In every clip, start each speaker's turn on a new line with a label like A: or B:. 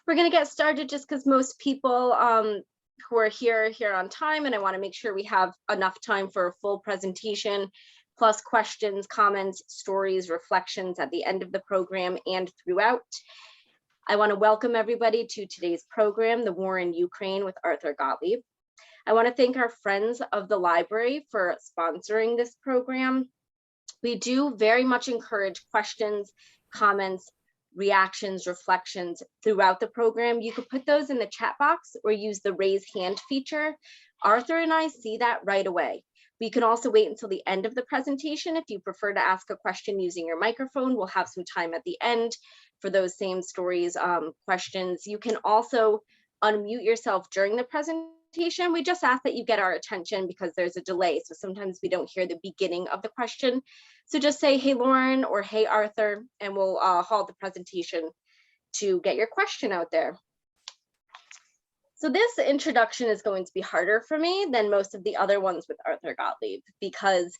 A: We're going to get started just because most people who are here on time, and I want to make sure we have enough time for a full presentation, plus questions, comments, stories, reflections at the end of the program and throughout. I want to welcome everybody to today's program, The War in Ukraine with Arthur Gottlieb. I want to thank our friends of the library for sponsoring this program. We do very much encourage questions, comments, reactions, reflections throughout the program. You could put those in the chat box or use the raise hand feature. Arthur and I see that right away. We can also wait until the end of the presentation if you prefer to ask a question using your microphone. We'll have some time at the end for those same stories, questions. You can also unmute yourself during the presentation. We just ask that you get our attention because there's a delay. So sometimes we don't hear the beginning of the question. So just say, hey, Lauren, or hey, Arthur, and we'll halt the presentation to get your question out there. So this introduction is going to be harder for me than most of the other ones with Arthur Gottlieb because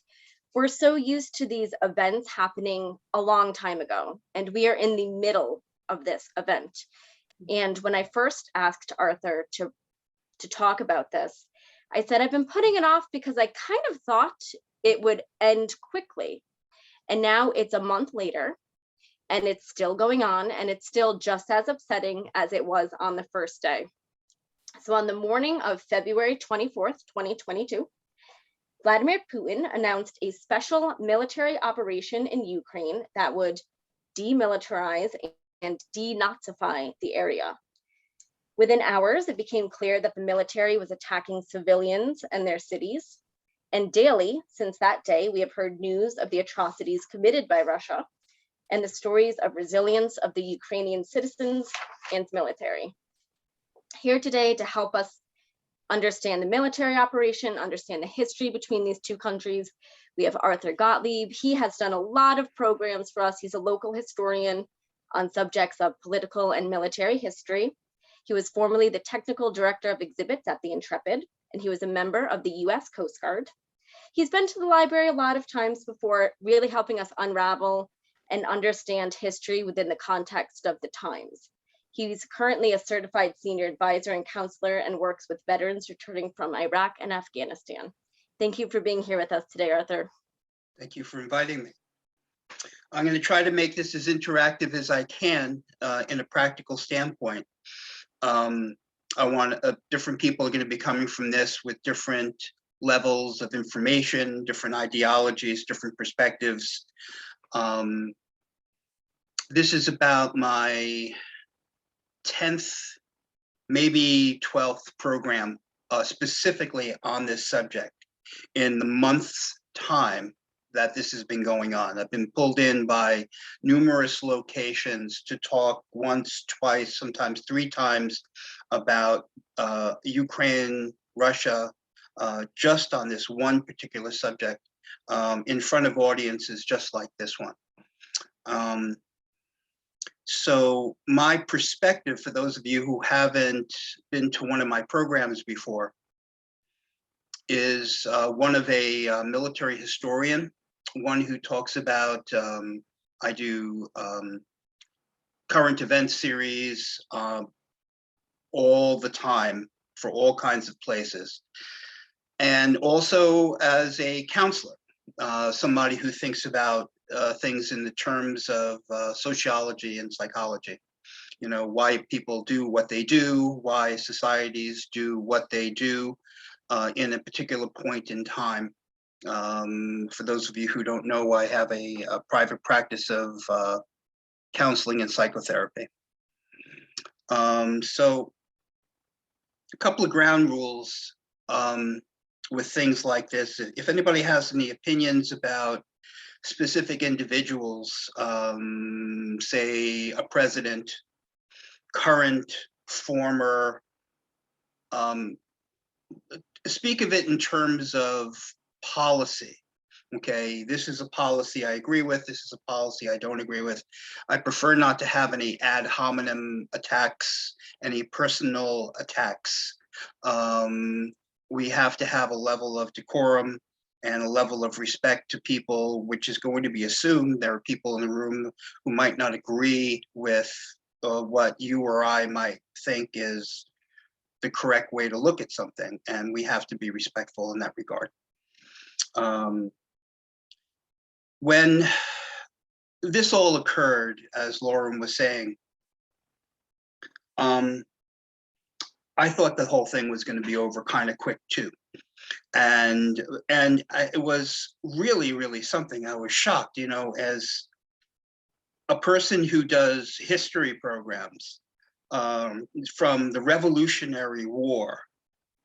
A: we're so used to these events happening a long time ago, and we are in the middle of this event. And when I first asked Arthur to talk about this, I said, I've been putting it off because I kind of thought it would end quickly. And now it's a month later and it's still going on and it's still just as upsetting as it was on the first day. So on the morning of February 24th, 2022, Vladimir Putin announced a special military operation in Ukraine that would demilitarize and denazify the area. Within hours, it became clear that the military was attacking civilians and their cities. And daily, since that day, we have heard news of the atrocities committed by Russia and the stories of resilience of the Ukrainian citizens and military. Here today to help us understand the military operation, understand the history between these two countries, we have Arthur Gottlieb. He has done a lot of programs for us. He's a local historian on subjects of political and military history. He was formerly the technical director of exhibits at the Intrepid, and he was a member of the US Coast Guard. He's been to the library a lot of times before, really helping us unravel and understand history within the context of the times. He's currently a certified senior advisor and counselor and works with veterans returning from Iraq and Afghanistan. Thank you for being here with us today, Arthur.
B: Thank you for inviting me. I'm going to try to make this as interactive as I can in a practical standpoint. I want different people are going to be coming from this with different levels of information, different ideologies, different perspectives. This is about my 10th, maybe 12th program specifically on this subject in the month's time that this has been going on. I've been pulled in by numerous locations to talk once, twice, sometimes 3 times about Ukraine, Russia, just on this one particular subject in front of audiences just like this one. So my perspective, for those of you who haven't been to one of my programs before, is one of a military historian, one who talks about, I do current event series all the time for all kinds of places. And also as a counselor, somebody who thinks about things in the terms of sociology and psychology. You know, why people do what they do, why societies do what they do in a particular point in time. For those of you who don't know, I have a private practice of counseling and psychotherapy. So a couple of ground rules with things like this. If anybody has any opinions about specific individuals, say a president, current, former, speak of it in terms of policy. Okay, this is a policy I agree with, this is a policy I don't agree with. I prefer not to have any ad hominem attacks, any personal attacks. We have to have a level of decorum and a level of respect to people, which is going to be assumed. There are people in the room who might not agree with what you or I might think is the correct way to look at something, and we have to be respectful in that regard. When this all occurred, as Lauren was saying, I thought the whole thing was going to be over kind of quick too. It was really, really something. I was shocked, you know, as a person who does history programs, from the Revolutionary War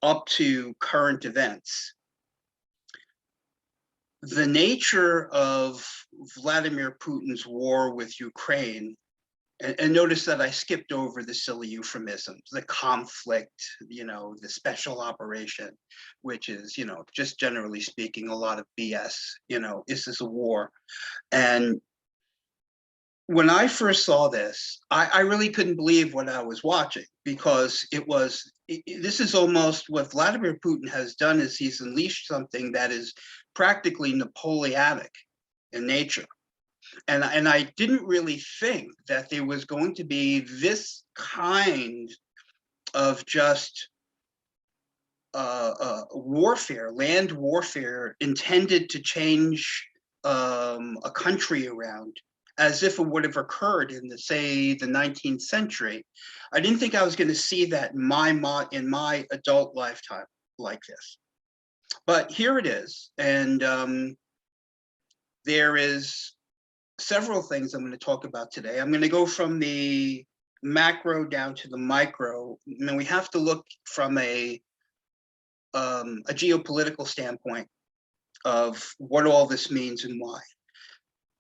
B: up to current events. The nature of Vladimir Putin's war with Ukraine, and notice that I skipped over the silly euphemisms, the conflict, you know, the special operation, which is, you know, just generally speaking, a lot of BS, you know, this is a war. And when I first saw this, I really couldn't believe what I was watching, because this is almost what Vladimir Putin has done, is he's unleashed something that is practically Napoleonic in nature. And I didn't really think that there was going to be this kind of just warfare, land warfare, intended to change a country around, as if it would have occurred in the 19th century. I didn't think I was going to see that in my adult lifetime like this. But here it is, and there is several things I'm going to talk about today. I'm going to go from the macro down to the micro, and we have to look from a geopolitical standpoint of what all this means and why.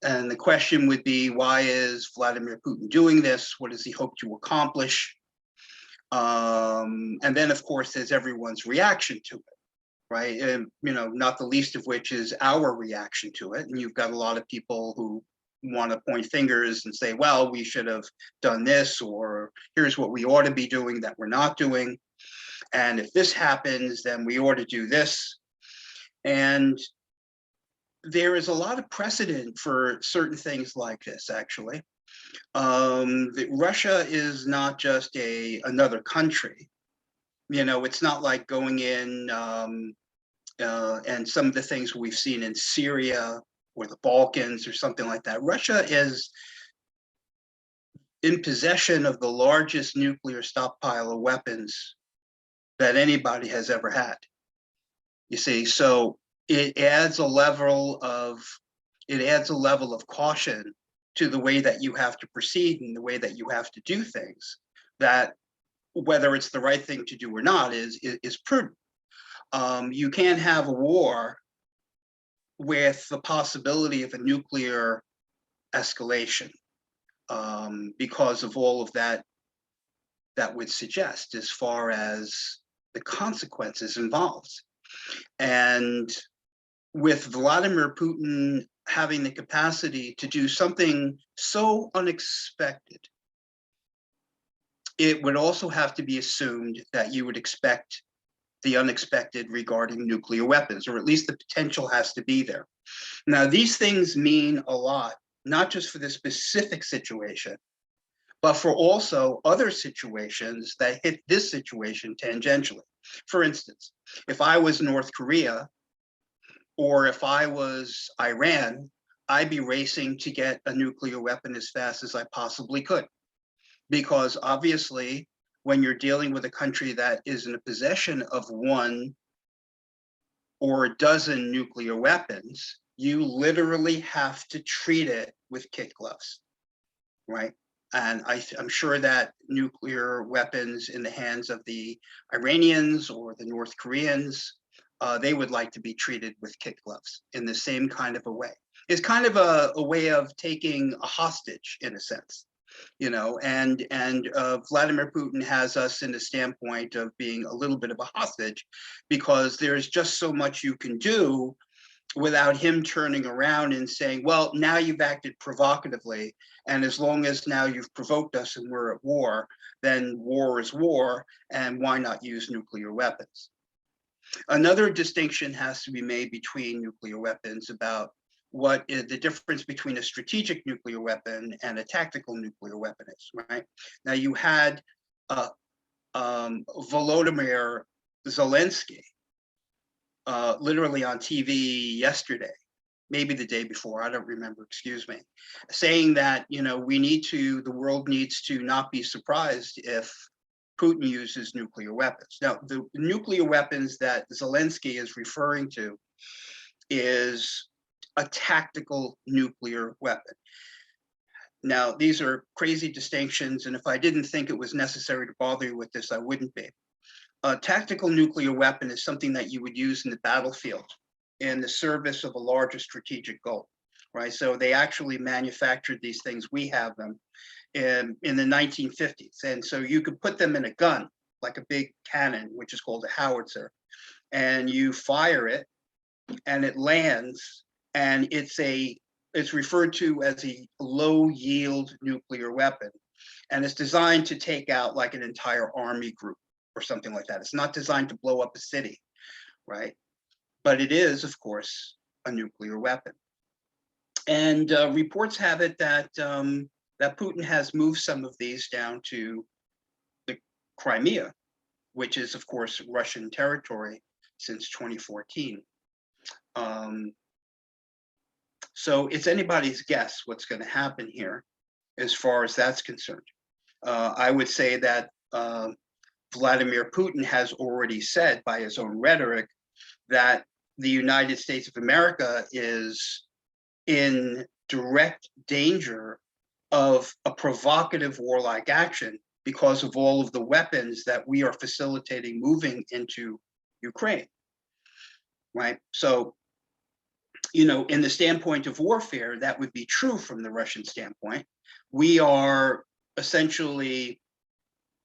B: And the question would be, why is Vladimir Putin doing this? What does he hope to accomplish? And then, of course, there's everyone's reaction to it, right? And, you know, not the least of which is our reaction to it. And you've got a lot of people who want to point fingers and say, well, we should have done this, or here's what we ought to be doing that we're not doing. And if this happens, then we ought to do this. And there is a lot of precedent for certain things like this, actually. Russia is not just another country. You know, it's not like going in and some of the things we've seen in Syria or the Balkans or something like that. Russia is in possession of the largest nuclear stockpile of weapons that anybody has ever had. You see, so it adds a level of caution to the way that you have to proceed and the way that you have to do things, that whether it's the right thing to do or not is prudent. You can't have a war with the possibility of a nuclear escalation, because of all of that would suggest as far as the consequences involved. And with Vladimir Putin having the capacity to do something so unexpected, it would also have to be assumed that you would expect the unexpected regarding nuclear weapons, or at least the potential has to be there. Now, these things mean a lot, not just for this specific situation, but for also other situations that hit this situation tangentially. For instance, if I was North Korea, or if I was Iran, I'd be racing to get a nuclear weapon as fast as I possibly could. Because obviously, when you're dealing with a country that is in the possession of one or a dozen nuclear weapons, you literally have to treat it with kid gloves, right? And I'm sure that nuclear weapons in the hands of the Iranians or the North Koreans, they would like to be treated with kid gloves in the same kind of a way. It's kind of a way of taking a hostage, in a sense, you know, and Vladimir Putin has us in the standpoint of being a little bit of a hostage, because there's just so much you can do without him turning around and saying, well, now you've acted provocatively, and as long as now you've provoked us and we're at war, then war is war, and why not use nuclear weapons? Another distinction has to be made between nuclear weapons about what is the difference between a strategic nuclear weapon and a tactical nuclear weapon is, right? Now you had Volodymyr Zelensky literally on TV yesterday, maybe the day before, I don't remember, excuse me, saying that, the world needs to not be surprised if Putin uses nuclear weapons. Now, the nuclear weapons that Zelensky is referring to is a tactical nuclear weapon. Now, these are crazy distinctions, and if I didn't think it was necessary to bother you with this, I wouldn't be. A tactical nuclear weapon is something that you would use in the battlefield in the service of a larger strategic goal, right? So they actually manufactured these things. We have them in the 1950s. And so you could put them in a gun, like a big cannon, which is called a howitzer, and you fire it and it lands, and it's referred to as a low yield nuclear weapon. And it's designed to take out like an entire army group or something like that. It's not designed to blow up a city, right? But it is, of course, a nuclear weapon. And reports have it that that Putin has moved some of these down to the Crimea, which is, of course, Russian territory since 2014. So it's anybody's guess what's going to happen here as far as that's concerned. I would say that Vladimir Putin has already said by his own rhetoric that the United States of America is in direct danger of a provocative warlike action because of all of the weapons that we are facilitating moving into Ukraine, right? So, in the standpoint of warfare, that would be true from the Russian standpoint. We are essentially,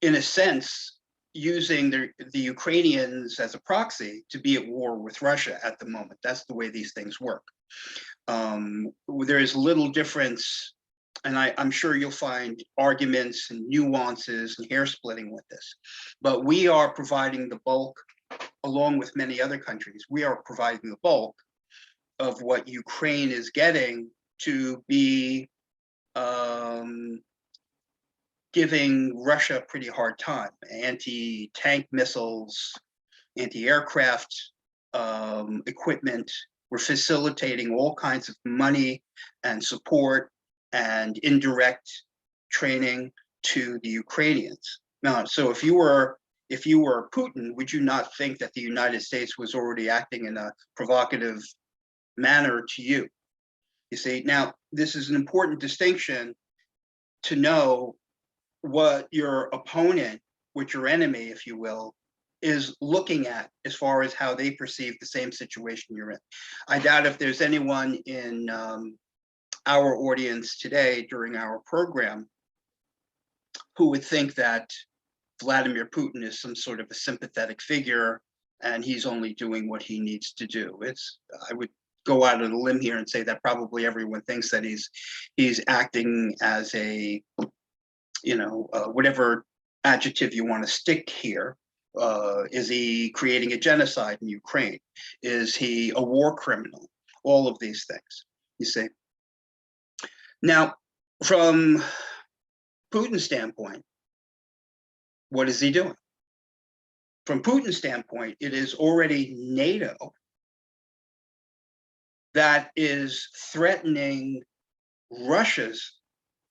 B: in a sense, using the Ukrainians as a proxy to be at war with Russia at the moment. That's the way these things work. There is little difference, and I'm sure you'll find arguments and nuances and hair splitting with this, but we are providing the bulk, along with many other countries, we are providing the bulk of what Ukraine is getting to be giving Russia a pretty hard time. Anti-tank missiles, anti-aircraft equipment. We're facilitating all kinds of money and support and indirect training to the Ukrainians. Now, so if you were Putin, would you not think that the United States was already acting in a provocative manner to you? You see, now this is an important distinction to know what your opponent, what your enemy, if you will, is looking at as far as how they perceive the same situation you're in. I doubt if there's anyone in our audience today during our program who would think that Vladimir Putin is some sort of a sympathetic figure and he's only doing what he needs to do. I would go out on a limb here and say that probably everyone thinks that he's acting as a, whatever adjective you want to stick here. Is he creating a genocide in Ukraine? Is he a war criminal? All of these things, you see. Now, from Putin's standpoint, what is he doing? From Putin's standpoint, it is already NATO that is threatening Russia's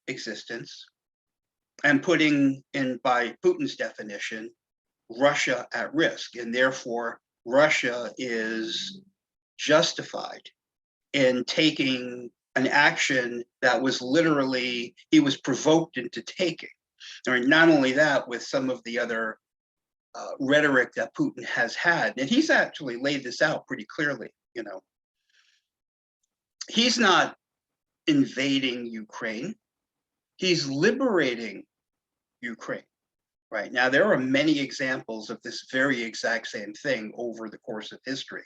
B: existence and putting in, by Putin's definition, Russia at risk. And therefore, Russia is justified in taking an action that was literally, he was provoked into taking. And not only that, with some of the other rhetoric that Putin has had, and he's actually laid this out pretty clearly, He's not invading Ukraine. He's liberating Ukraine. Right now, there are many examples of this very exact same thing over the course of history.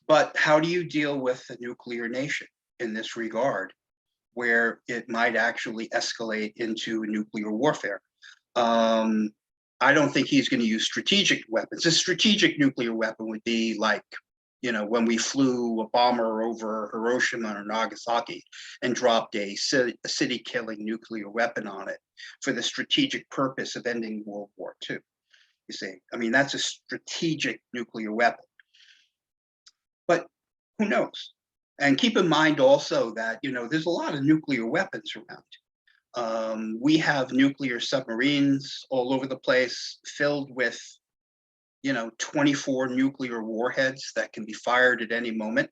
B: But how do you deal with a nuclear nation in this regard, where it might actually escalate into nuclear warfare? I don't think he's going to use strategic weapons. A strategic nuclear weapon would be like You know, when we flew a bomber over Hiroshima or Nagasaki and dropped a city-killing nuclear weapon on it for the strategic purpose of ending World War II. You see, I mean, that's a strategic nuclear weapon. But who knows? And keep in mind also that, you know, there's a lot of nuclear weapons around. We have nuclear submarines all over the place filled with, you know, 24 nuclear warheads that can be fired at any moment.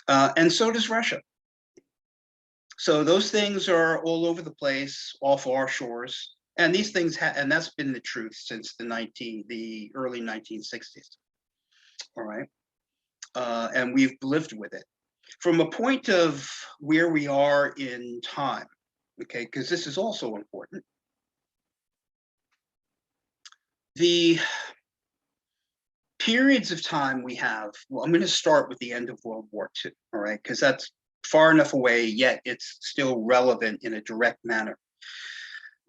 B: And so does Russia. So those things are all over the place, off our shores. And these things, and that's been the truth since the early 1960s. All right. And we've lived with it. From a point of where we are in time, okay, because this is also important. The periods of time we have, well, I'm going to start with the end of World War II, all right, because that's far enough away, yet it's still relevant in a direct manner.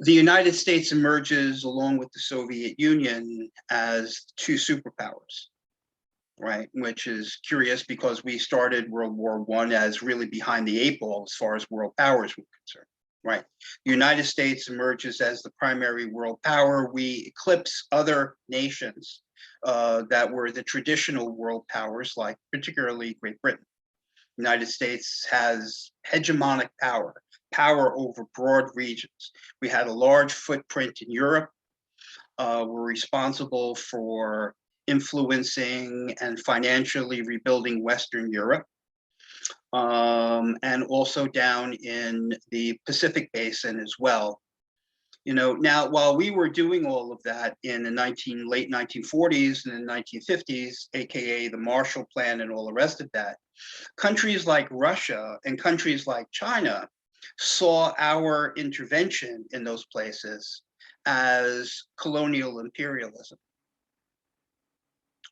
B: The United States emerges along with the Soviet Union as two superpowers, right? Which is curious because we started World War I as really behind the eight ball as far as world powers were concerned, right? The United States emerges as the primary world power. We eclipse other nations that were the traditional world powers, like particularly Great Britain. The United States has hegemonic power over broad regions. We had a large footprint in Europe. We're responsible for influencing and financially rebuilding Western Europe, and also down in the Pacific Basin as well. You know, now while we were doing all of that in the late 1940s and the 1950s, aka the Marshall Plan and all the rest of that, countries like Russia and countries like China saw our intervention in those places as colonial imperialism.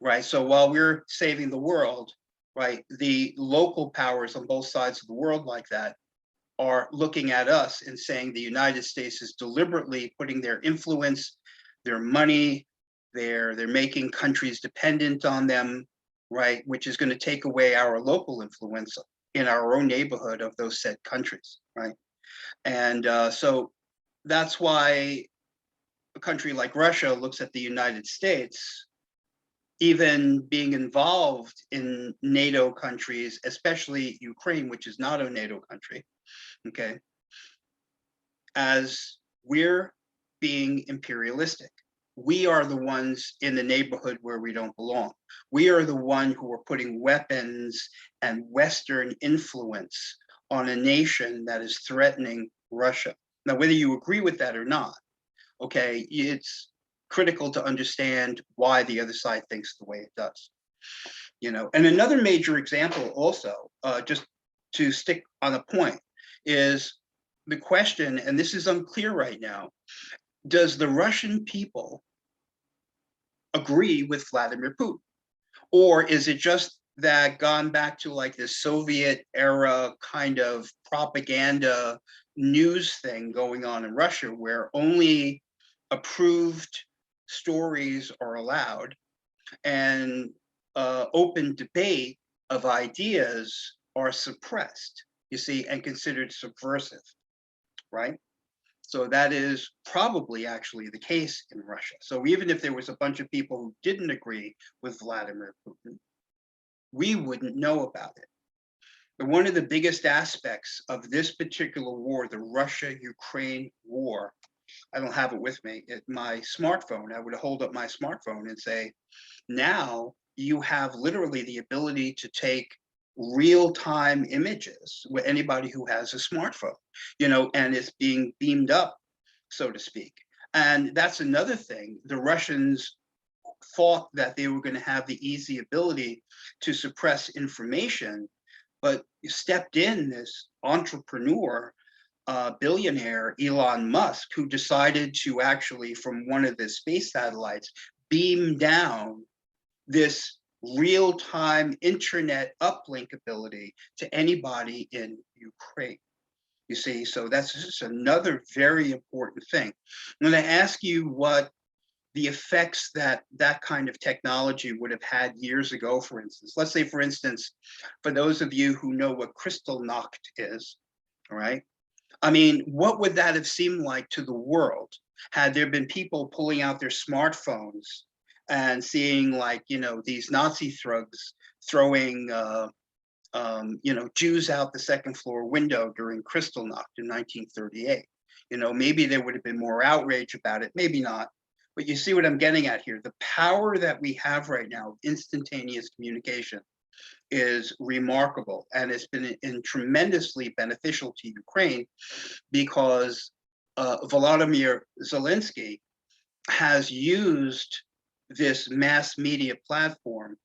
B: Right. So while we're saving the world, right, the local powers on both sides of the world like that are looking at us and saying the United States is deliberately putting their influence, their money, they're making countries dependent on them, right, which is going to take away our local influence in our own neighborhood of those said countries, right? And so that's why a country like Russia looks at the United States, even being involved in NATO countries, especially Ukraine, which is not a NATO country, okay, as we're being imperialistic. We are the ones in the neighborhood where we don't belong. We are the one who are putting weapons and Western influence on a nation that is threatening Russia. Now, whether you agree with that or not, okay, it's critical to understand why the other side thinks the way it does. You know, and another major example also, just to stick on a point, is the question, and this is unclear right now, does the Russian people agree with Vladimir Putin? Or is it just that gone back to like the Soviet era kind of propaganda news thing going on in Russia where only approved stories are allowed and open debate of ideas are suppressed, you see, and considered subversive, right? So that is probably actually the case in Russia. So even if there was a bunch of people who didn't agree with Vladimir Putin, we wouldn't know about it. But one of the biggest aspects of this particular war, the Russia-Ukraine war, I don't have it with me, my smartphone, I would hold up my smartphone and say, now you have literally the ability to take real-time images with anybody who has a smartphone, you know, and it's being beamed up, so to speak. And that's another thing. The Russians thought that they were going to have the easy ability to suppress information, but stepped in this entrepreneur, billionaire, Elon Musk, who decided to actually, from one of the space satellites, beam down this real-time internet uplink ability to anybody in Ukraine. You see, so that's just another very important thing. I'm going to ask you what the effects that that kind of technology would have had years ago, for instance. Let's say, for instance, for those of you who know what Kristallnacht is, all right? I mean, what would that have seemed like to the world had there been people pulling out their smartphones and seeing, like, you know, these Nazi thugs throwing, you know, Jews out the second floor window during Kristallnacht in 1938? You know, maybe there would have been more outrage about it, maybe not. But you see what I'm getting at here. The power that we have right now, instantaneous communication, is remarkable, and it's been tremendously beneficial to Ukraine because Volodymyr Zelensky has used this mass media platform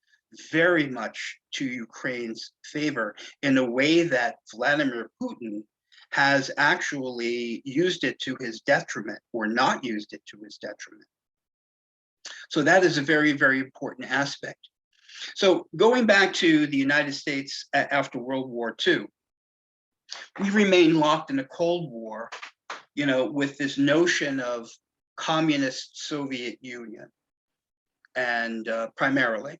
B: very much to Ukraine's favor in a way that Vladimir Putin has actually used it to his detriment, or not used it to his detriment. So that is a very, very important aspect. So going back to the United States after World War II, we remained locked in a Cold War, you know, with this notion of communist Soviet Union, and primarily.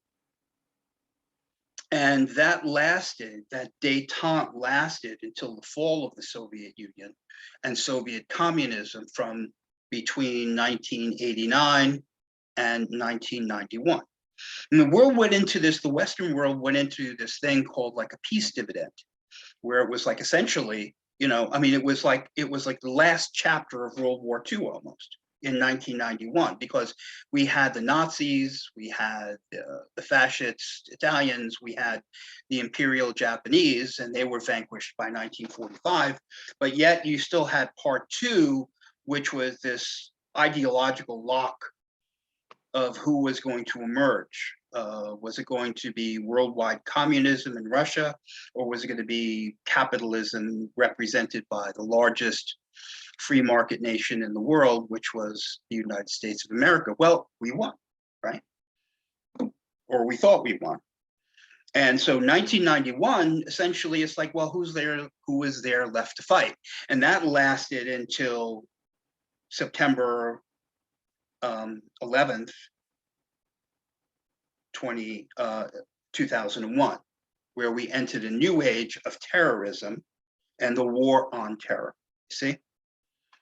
B: And that lasted, that détente lasted until the fall of the Soviet Union and Soviet communism from between 1989 and 1991. And the world went into this, the Western world went into this thing called like a peace dividend, where it was like essentially, you know, I mean, it was like the last chapter of World War II almost in 1991, because we had the Nazis, we had the fascist Italians, we had the Imperial Japanese, and they were vanquished by 1945. But yet you still had part two, which was this ideological lock of who was going to emerge. Was it going to be worldwide communism in Russia, or was it going to be capitalism represented by the largest free market nation in the world, which was the United States of America? Well, we won, right? Or we thought we won. And so 1991, essentially, it's like, well, who is there left to fight? And that lasted until September 11th, 2001, where we entered a new age of terrorism and the war on terror. See?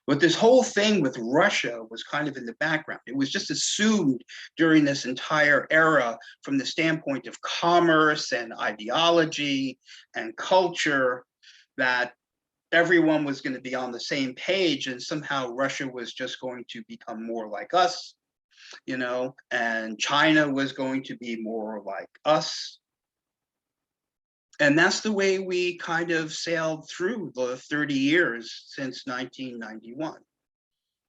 B: But this whole thing with Russia was kind of in the background. It was just assumed during this entire era, from the standpoint of commerce and ideology and culture, that everyone was going to be on the same page, and somehow Russia was just going to become more like us, you know, and China was going to be more like us. And that's the way we kind of sailed through the 30 years since 1991.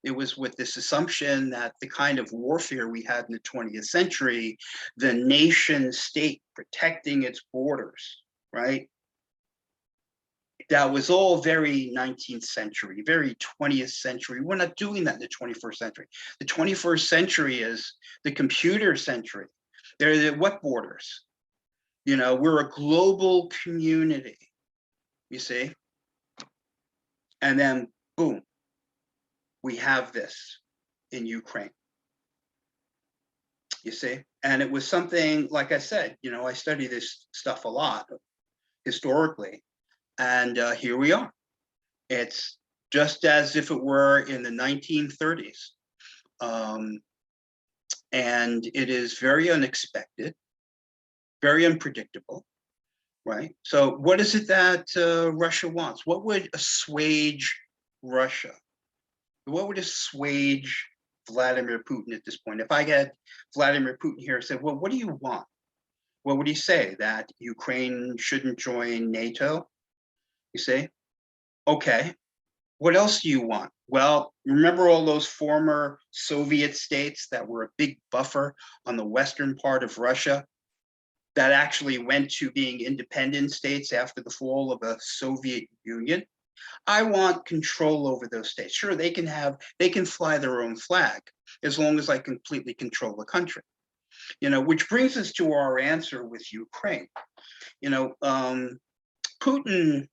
B: It was with this assumption that the kind of warfare we had in the 20th century, the nation state protecting its borders, right? That was all very 19th century, very 20th century. We're not doing that in the 21st century. The 21st century is the computer century. They're the what borders? You know, we're a global community, you see? And then, boom, we have this in Ukraine, you see? And it was something, like I said, you know, I study this stuff a lot historically, and here we are. It's just as if it were in the 1930s. And it is very unexpected, very unpredictable, right? So what is it that Russia wants? What would assuage Russia? What would assuage Vladimir Putin at this point? If I get Vladimir Putin here and said, well, what do you want? What would he say? That Ukraine shouldn't join NATO? You say, okay, what else do you want? Well, remember all those former Soviet states that were a big buffer on the western part of Russia, that actually went to being independent states after the fall of the Soviet Union? I want control over those states. Sure, they can fly their own flag as long as I completely control the country. You know, which brings us to our answer with Ukraine. You know, Putin,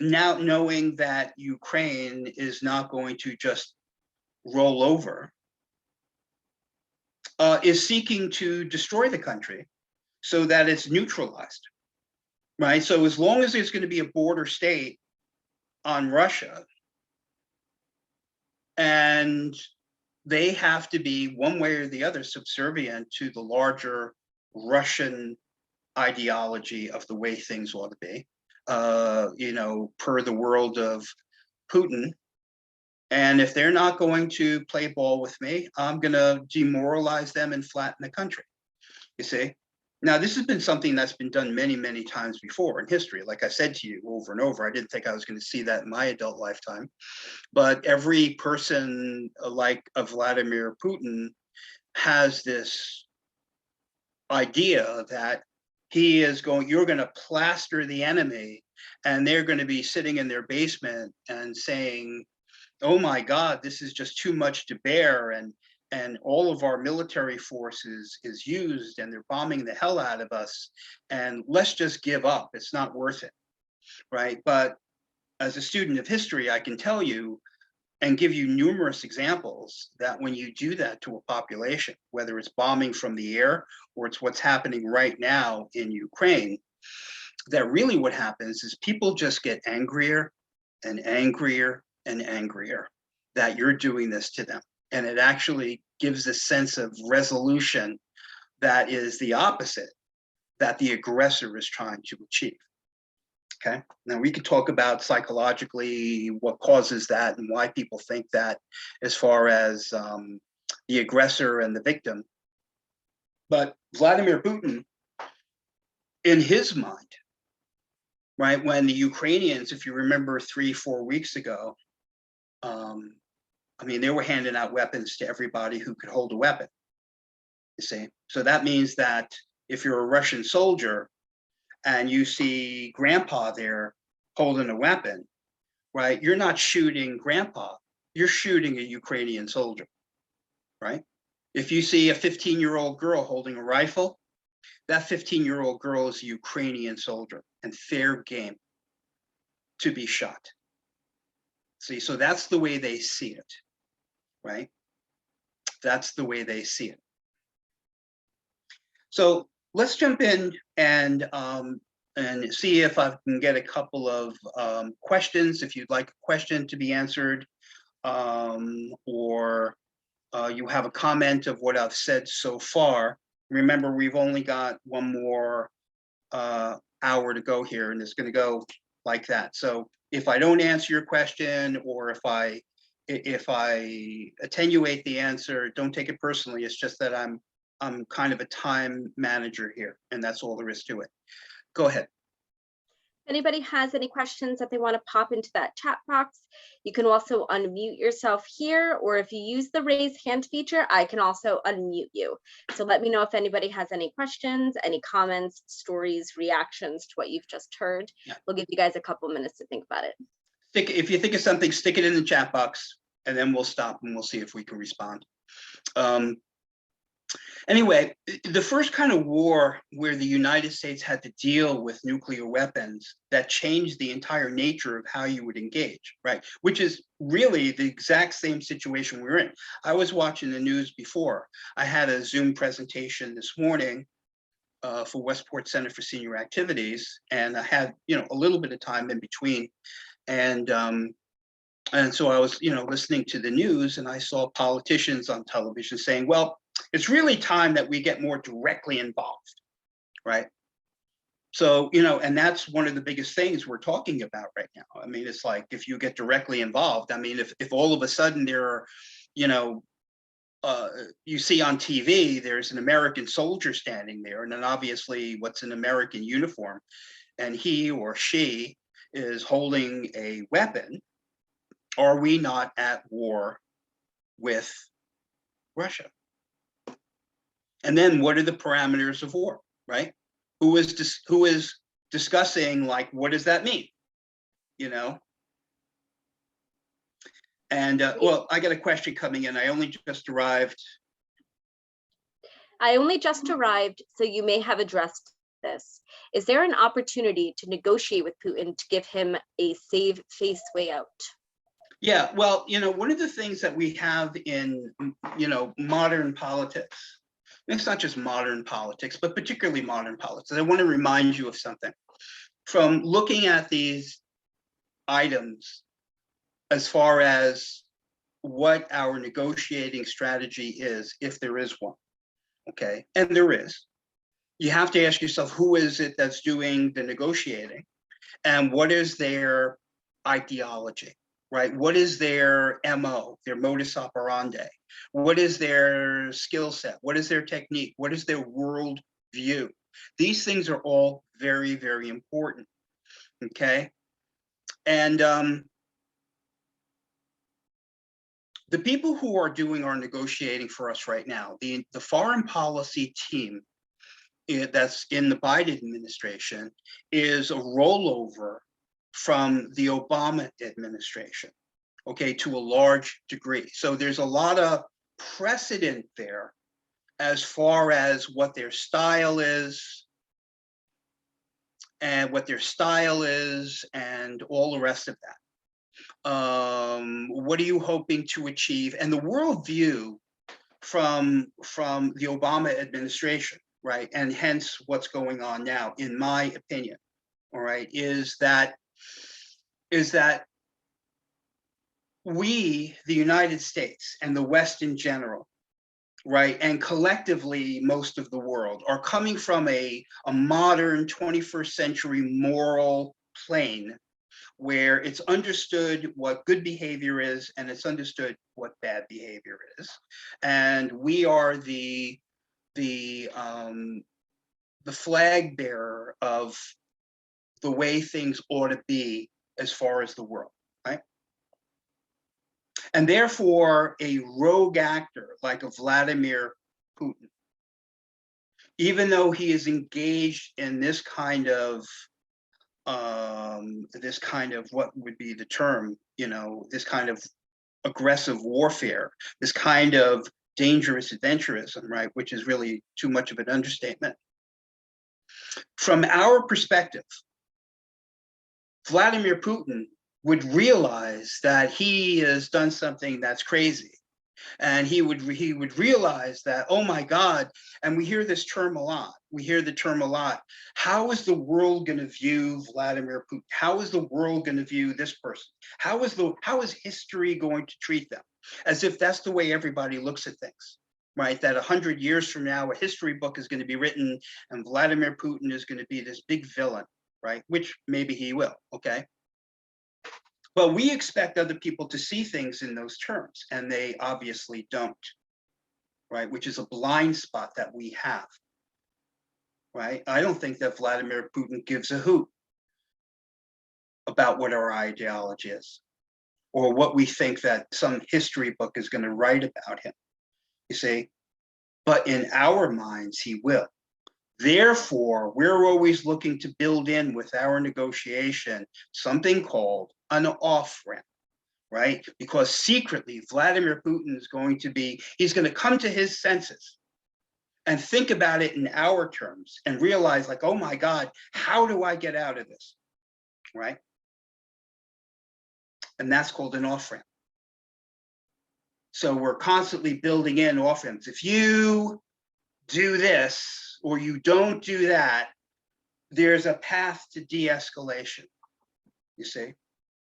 B: now knowing that Ukraine is not going to just roll over, is seeking to destroy the country so that it's neutralized, right? So as long as there's going to be a border state on Russia, and they have to be one way or the other subservient to the larger Russian ideology of the way things ought to be, per the world of Putin. And if they're not going to play ball with me, I'm going to demoralize them and flatten the country. You see? Now, this has been something that's been done many, many times before in history. Like I said to you over and over, I didn't think I was going to see that in my adult lifetime. But every person like Vladimir Putin has this idea that you're going to plaster the enemy, and they're going to be sitting in their basement and saying, oh my God, this is just too much to bear. And all of our military forces is used and they're bombing the hell out of us. And let's just give up. It's not worth it. Right. But as a student of history, I can tell you and give you numerous examples that when you do that to a population, whether it's bombing from the air or it's what's happening right now in Ukraine, that really what happens is people just get angrier and angrier and angrier that you're doing this to them. And it actually gives a sense of resolution that is the opposite that the aggressor is trying to achieve. Okay. Now we could talk about psychologically what causes that and why people think that as far as the aggressor and the victim. But Vladimir Putin, in his mind, right, when the Ukrainians, if you remember 3-4 weeks ago, they were handing out weapons to everybody who could hold a weapon, you see. So that means that if you're a Russian soldier and you see grandpa there holding a weapon, right, you're not shooting grandpa, you're shooting a Ukrainian soldier, right? If you see a 15-year-old girl holding a rifle, that 15-year-old girl is a Ukrainian soldier and fair game to be shot. See, so that's the way they see it, right? That's the way they see it. So let's jump in and see if I can get a couple of questions, if you'd like a question to be answered, or you have a comment of what I've said so far. Remember, we've only got one more hour to go here, and it's going to go like that. So if I don't answer your question, or if I attenuate the answer, don't take it personally. It's just that I'm kind of a time manager here, and that's all there is to it. Go ahead.
A: If anybody has any questions that they want to pop into that chat box, you can also unmute yourself here, or if you use the raise hand feature, I can also unmute you. So let me know if anybody has any questions, any comments, stories, reactions to what you've just heard. Yeah. We'll give you guys a couple minutes to think about it.
B: If you think of something, stick it in the chat box, and then we'll stop and we'll see if we can respond. Anyway, the first kind of war where the United States had to deal with nuclear weapons that changed the entire nature of how you would engage, right? Which is really the exact same situation we're in. I was watching the news before. I had a Zoom presentation this morning for Westport Center for Senior Activities, and I had, a little bit of time in between. And so I was, listening to the news, and I saw politicians on television saying, well, it's really time that we get more directly involved, right? So, and that's one of the biggest things we're talking about right now. I mean, it's like, if you get directly involved, I mean, if all of a sudden there are, you see on TV, there's an American soldier standing there, and then obviously what's an American uniform, and he or she is holding a weapon, are we not at war with Russia? And then what are the parameters of war, right? Who is discussing, like, what does that mean? And well, I got a question coming in. I only just arrived,
A: so you may have addressed this. Is there an opportunity to negotiate with Putin to give him a save face way out?
B: Yeah, well, one of the things that we have in, modern politics It's not just modern politics, but particularly modern politics. I want to remind you of something. From looking at these items as far as what our negotiating strategy is, if there is one, okay? And there is. You have to ask yourself, who is it that's doing the negotiating? And what is their ideology, right? What is their MO, their modus operandi? What is their skill set? What is their technique? What is their world view? These things are all very, very important, okay? And the people who are doing our negotiating for us right now, the foreign policy team that's in the Biden administration is a rollover from the Obama administration, okay, to a large degree. So there's a lot of precedent there as far as what their style is and all the rest of that. What are you hoping to achieve? And the worldview from the Obama administration, right, and hence what's going on now, in my opinion, all right, is that we, the United States and the West in general, right, and collectively most of the world, are coming from a modern 21st century moral plane where it's understood what good behavior is and it's understood what bad behavior is. And we are the flag bearer of the way things ought to be as far as the world, right? And therefore, a rogue actor like a Vladimir Putin, even though he is engaged in this kind of what would be the term, this kind of aggressive warfare, this kind of dangerous adventurism, right, which is really too much of an understatement. From our perspective, Vladimir Putin would realize that he has done something that's crazy. And he would realize that, oh my God, and we hear this term a lot. How is the world going to view Vladimir Putin? How is the world going to view this person? How is history going to treat them? As if that's the way everybody looks at things, right? That 100 years from now, a history book is going to be written and Vladimir Putin is going to be this big villain, right? Which maybe he will, okay? But we expect other people to see things in those terms, and they obviously don't, right? Which is a blind spot that we have, right? I don't think that Vladimir Putin gives a hoot about what our ideology is, or what we think that some history book is going to write about him, you see? But in our minds, he will. Therefore, we're always looking to build in with our negotiation something called an off-ramp, right? Because secretly, Vladimir Putin is he's going to come to his senses and think about it in our terms and realize, like, oh my God, how do I get out of this, right? And that's called an off-ramp. So we're constantly building in off-ramps. If you do this or you don't do that, there's a path to de-escalation, you see?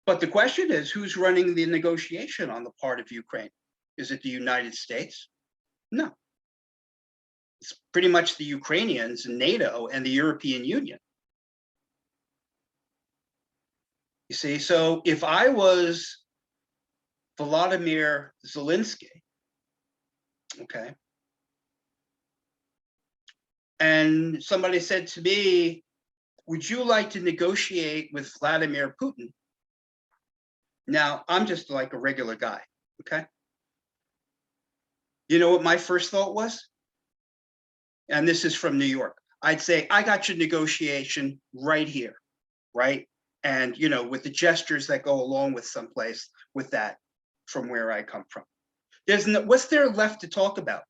B: But the question is, who's running the negotiation on the part of Ukraine? Is it the United States? No. It's pretty much the Ukrainians and NATO and the European Union. You see, so if I was Volodymyr Zelensky, okay, and somebody said to me, would you like to negotiate with Vladimir Putin? Now, I'm just like a regular guy, okay? You know what my first thought was? And this is from New York. I'd say, I got your negotiation right here, right? And, with the gestures that go along with someplace with that from where I come from. What's there left to talk about?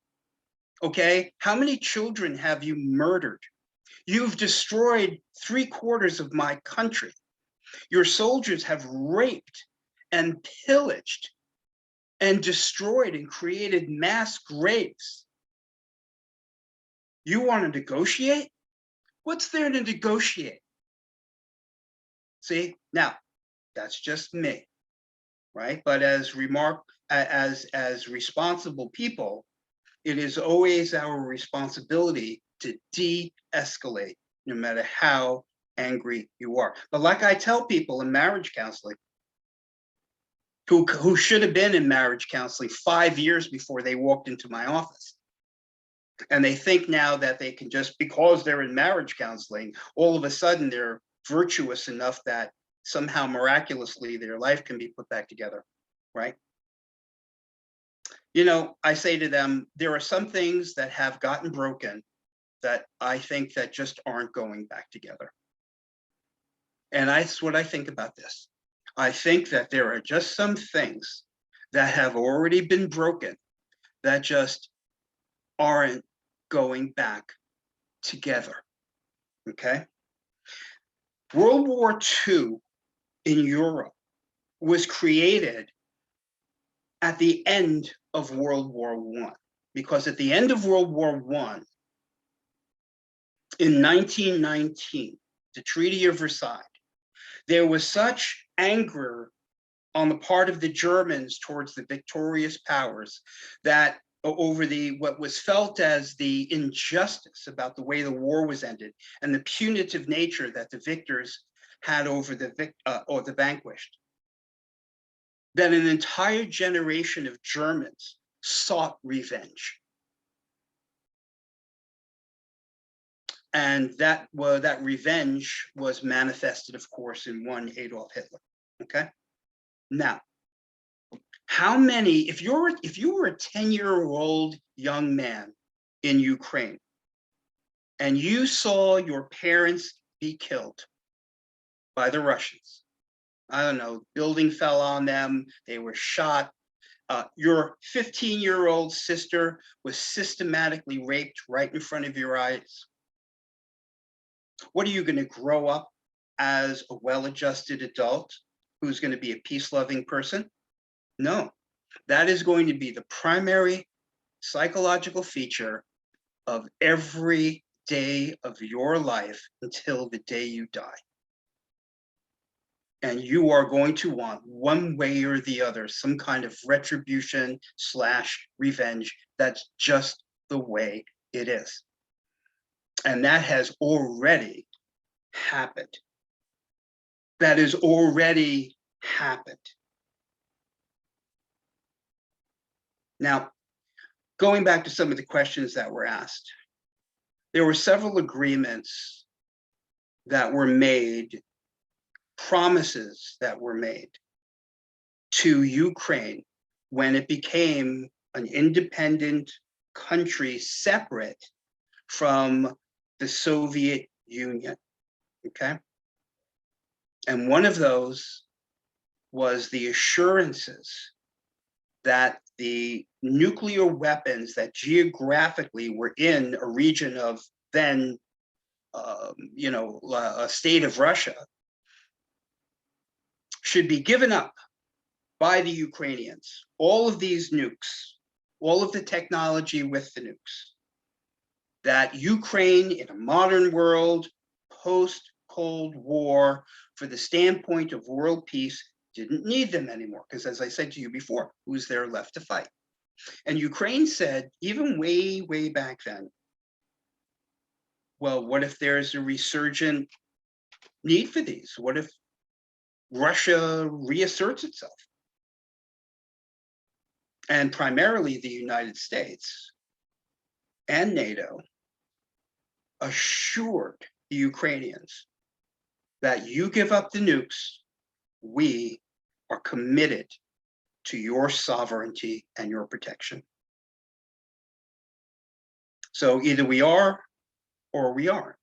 B: Okay, how many children have you murdered? You've destroyed 3/4 of my country. Your soldiers have raped and pillaged and destroyed and created mass graves. You want to negotiate? What's there to negotiate? See, now that's just me, right? But as responsible people, it is always our responsibility to de-escalate, no matter how angry you are. But like I tell people in marriage counseling, who should have been in marriage counseling 5 years before they walked into my office, and they think now that they can, just because they're in marriage counseling, all of a sudden they're virtuous enough that somehow miraculously their life can be put back together, right? You know, I say to them, there are some things that have gotten broken that I think that just aren't going back together. And that's what I think about this. I think that there are just some things that have already been broken that just aren't going back together, okay? World War II in Europe was created at the end of World War I, because at the end of World War I, in 1919, the Treaty of Versailles, there was such anger on the part of the Germans towards the victorious powers that over what was felt as the injustice about the way the war was ended and the punitive nature that the victors had over the vanquished, that an entire generation of Germans sought revenge. And that revenge was manifested, of course, in one Adolf Hitler. Okay. Now, how many, if you were a 10-year-old young man in Ukraine and you saw your parents be killed by the Russians, I don't know, building fell on them, they were shot, your 15-year-old sister was systematically raped right in front of your eyes, what are you going to grow up as a well-adjusted adult who's going to be a peace-loving person? No, that is going to be the primary psychological feature of every day of your life until the day you die. And you are going to want, one way or the other, some kind of retribution / revenge. That's just the way it is. And that has already happened. That has already happened. Now, going back to some of the questions that were asked, there were several agreements that were made, promises that were made to Ukraine when it became an independent country separate from the Soviet Union, okay? And one of those was the assurances that the nuclear weapons that geographically were in a region of then, a state of Russia should be given up by the Ukrainians. All of these nukes, all of the technology with the nukes, that Ukraine in a modern world, post-Cold War, for the standpoint of world peace, didn't need them anymore, because as I said to you before, who's there left to fight? And Ukraine said, even way, way back then, well, what if there's a resurgent need for these? What if Russia reasserts itself? And primarily the United States and NATO assured the Ukrainians that you give up the nukes, we are committed to your sovereignty and your protection. So either we are or we aren't.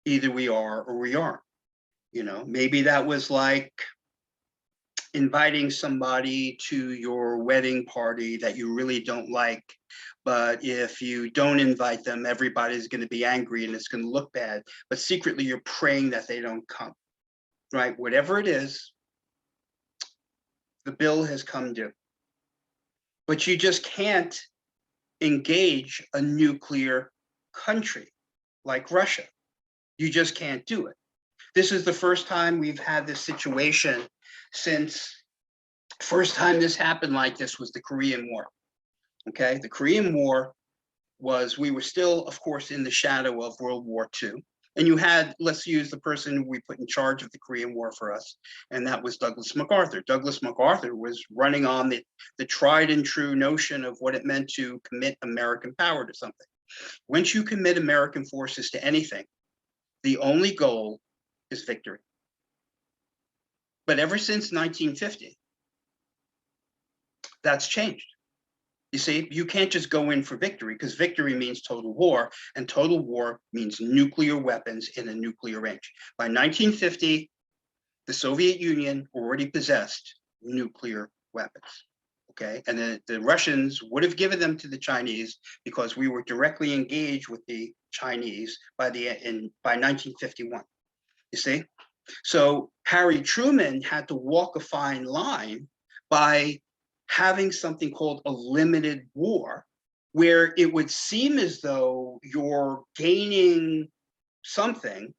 B: Either we are or we aren't. You know, maybe that was like inviting somebody to your wedding party that you really don't like, but if you don't invite them, everybody's going to be angry and it's going to look bad, but secretly you're praying that they don't come, right? Whatever it is, the bill has come due. But you just can't engage a nuclear country like Russia. You just can't do it. This is the first time we've had this situation since, first time this happened like this was the Korean War. Okay, the Korean War was, we were still, of course, in the shadow of World War II. And you had, let's use the person we put in charge of the Korean War for us, and that was Douglas MacArthur. Douglas MacArthur was running on the tried and true notion of what it meant to commit American power to something. Once you commit American forces to anything, the only goal is victory. But ever since 1950, that's changed. You see, you can't just go in for victory, because victory means total war, and total war means nuclear weapons in a nuclear range. By 1950, the Soviet Union already possessed nuclear weapons. Okay, and the Russians would have given them to the Chinese because we were directly engaged with the Chinese by 1951. You see, so Harry Truman had to walk a fine line by having something called a limited war, where it would seem as though you're gaining something.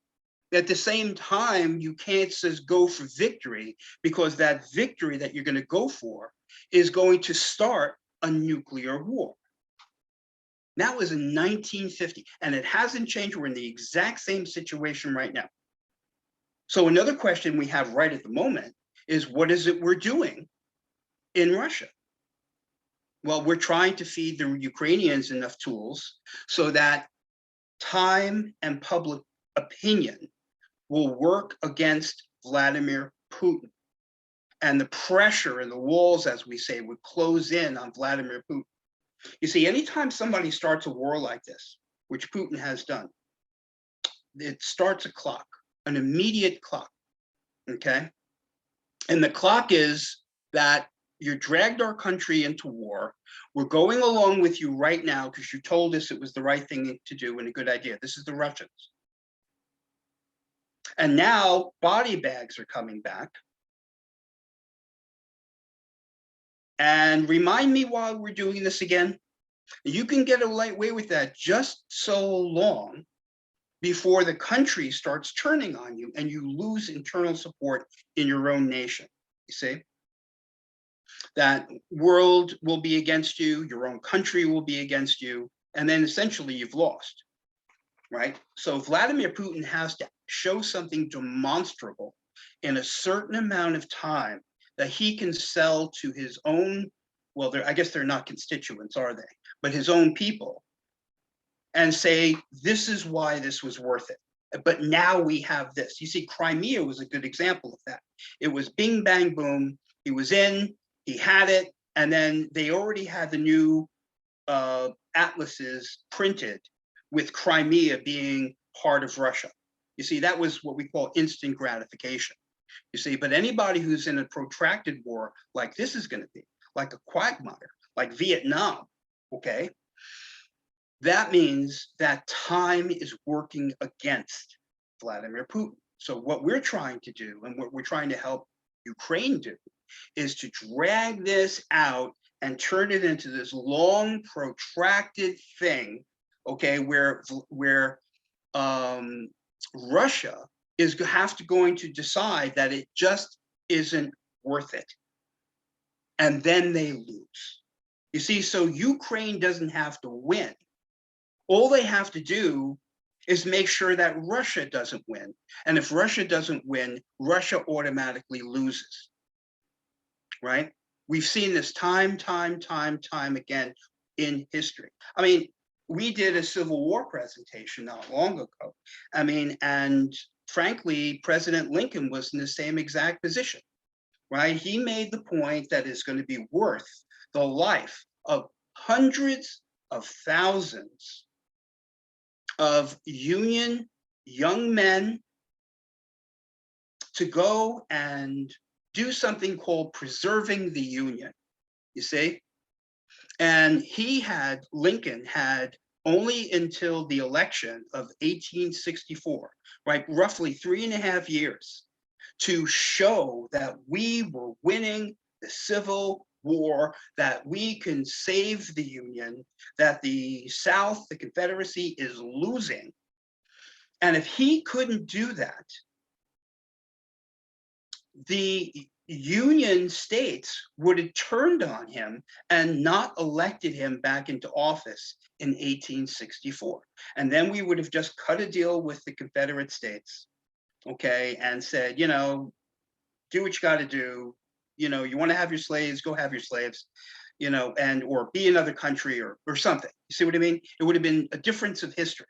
B: At the same time, you can't just go for victory, because that victory that you're going to go for is going to start a nuclear war. That was in 1950, and it hasn't changed. We're in the exact same situation right now. So another question we have right at the moment is, what is it we're doing in Russia? Well, we're trying to feed the Ukrainians enough tools so that time and public opinion will work against Vladimir Putin. And the pressure and the walls, as we say, would close in on Vladimir Putin. You see, anytime somebody starts a war like this, which Putin has done, it starts a clock, an immediate clock, okay? And the clock is that you dragged our country into war. We're going along with you right now because you told us it was the right thing to do and a good idea. This is the Russians. And now body bags are coming back. And remind me while we're doing this again, you can get away with that just so long before the country starts turning on you and you lose internal support in your own nation. You see? That world will be against you, your own country will be against you, and then essentially you've lost, right? So Vladimir Putin has to show something demonstrable in a certain amount of time that he can sell to his own, well, I guess they're not constituents, are they? But his own people, and say, this is why this was worth it. But now we have this. You see, Crimea was a good example of that. It was bing, bang, boom. He was in, he had it, and then they already had the new atlases printed with Crimea being part of Russia. You see, that was what we call instant gratification. You see, but anybody who's in a protracted war like this is going to be, like a quagmire, like Vietnam, okay, that means that time is working against Vladimir Putin. So what we're trying to do, and what we're trying to help Ukraine do, is to drag this out and turn it into this long, protracted thing, okay, where Russia is going to decide that it just isn't worth it. And then they lose. You see, so Ukraine doesn't have to win. All they have to do is make sure that Russia doesn't win. And if Russia doesn't win, Russia automatically loses, right? We've seen this time again in history. I mean, we did a Civil War presentation not long ago. I mean, and frankly, President Lincoln was in the same exact position, right? He made the point that it's going to be worth the life of hundreds of thousands of Union young men to go and do something called preserving the Union, you see? And Lincoln had only until the election of 1864, right, roughly 3.5 years, to show that we were winning the Civil war, that we can save the Union, that the South, the Confederacy, is losing. And if he couldn't do that, the Union states would have turned on him and not elected him back into office in 1864. And then we would have just cut a deal with the Confederate States, okay, and said, you know, do what you got to do. You know, you want to have your slaves, go have your slaves, you know, and or be another country or something. You see what I mean? It would have been a difference of history.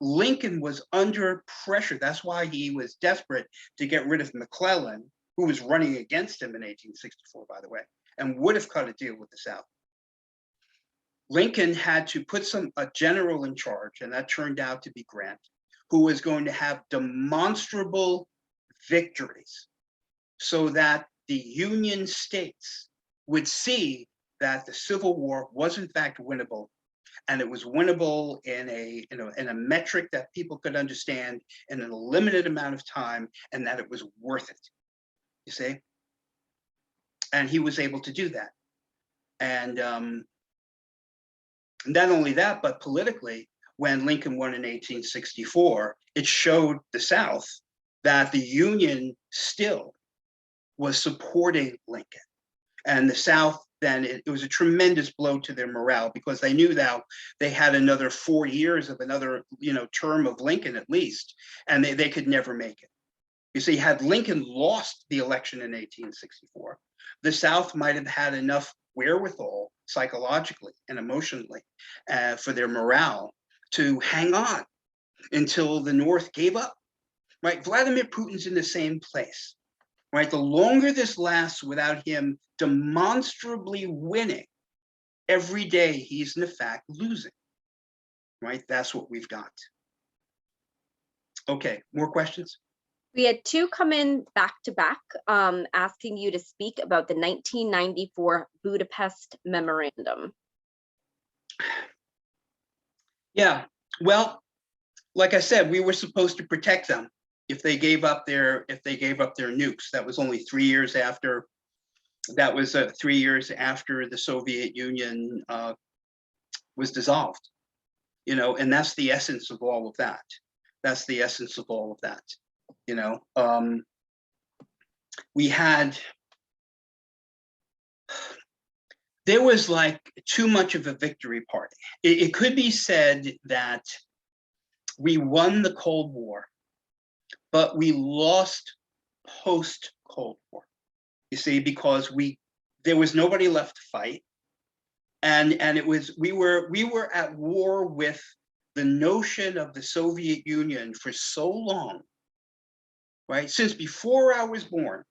B: Lincoln was under pressure. That's why he was desperate to get rid of McClellan, who was running against him in 1864, by the way, and would have cut a deal with the South. Lincoln had to put a general in charge, and that turned out to be Grant, who was going to have demonstrable victories so that the Union states would see that the Civil War was in fact winnable, and it was winnable in a metric that people could understand in a limited amount of time, and that it was worth it. You see? And he was able to do that. And not only that, but politically, when Lincoln won in 1864, it showed the South that the Union still was supporting Lincoln. And the South, then it was a tremendous blow to their morale, because they knew that they had another 4 years of another, term of Lincoln at least, and they could never make it. You see, had Lincoln lost the election in 1864, the South might have had enough wherewithal psychologically and emotionally for their morale to hang on until the North gave up, right? Vladimir Putin's in the same place, right? The longer this lasts without him demonstrably winning, every day he's in fact losing, right? That's what we've got. Okay, more questions?
A: We had two come in back to back, asking you to speak about the 1994 Budapest Memorandum.
B: Yeah, well, like I said, we were supposed to protect them if they gave up their nukes. That was only 3 years after. That was 3 years after the Soviet Union was dissolved, and that's the essence of all of that. That's the essence of all of that. We had, there was like too much of a victory party. It could be said that we won the Cold War, but we lost post-Cold War. You see, because there was nobody left to fight, and it was we were at war with the notion of the Soviet Union for so long, right? Since before I was born,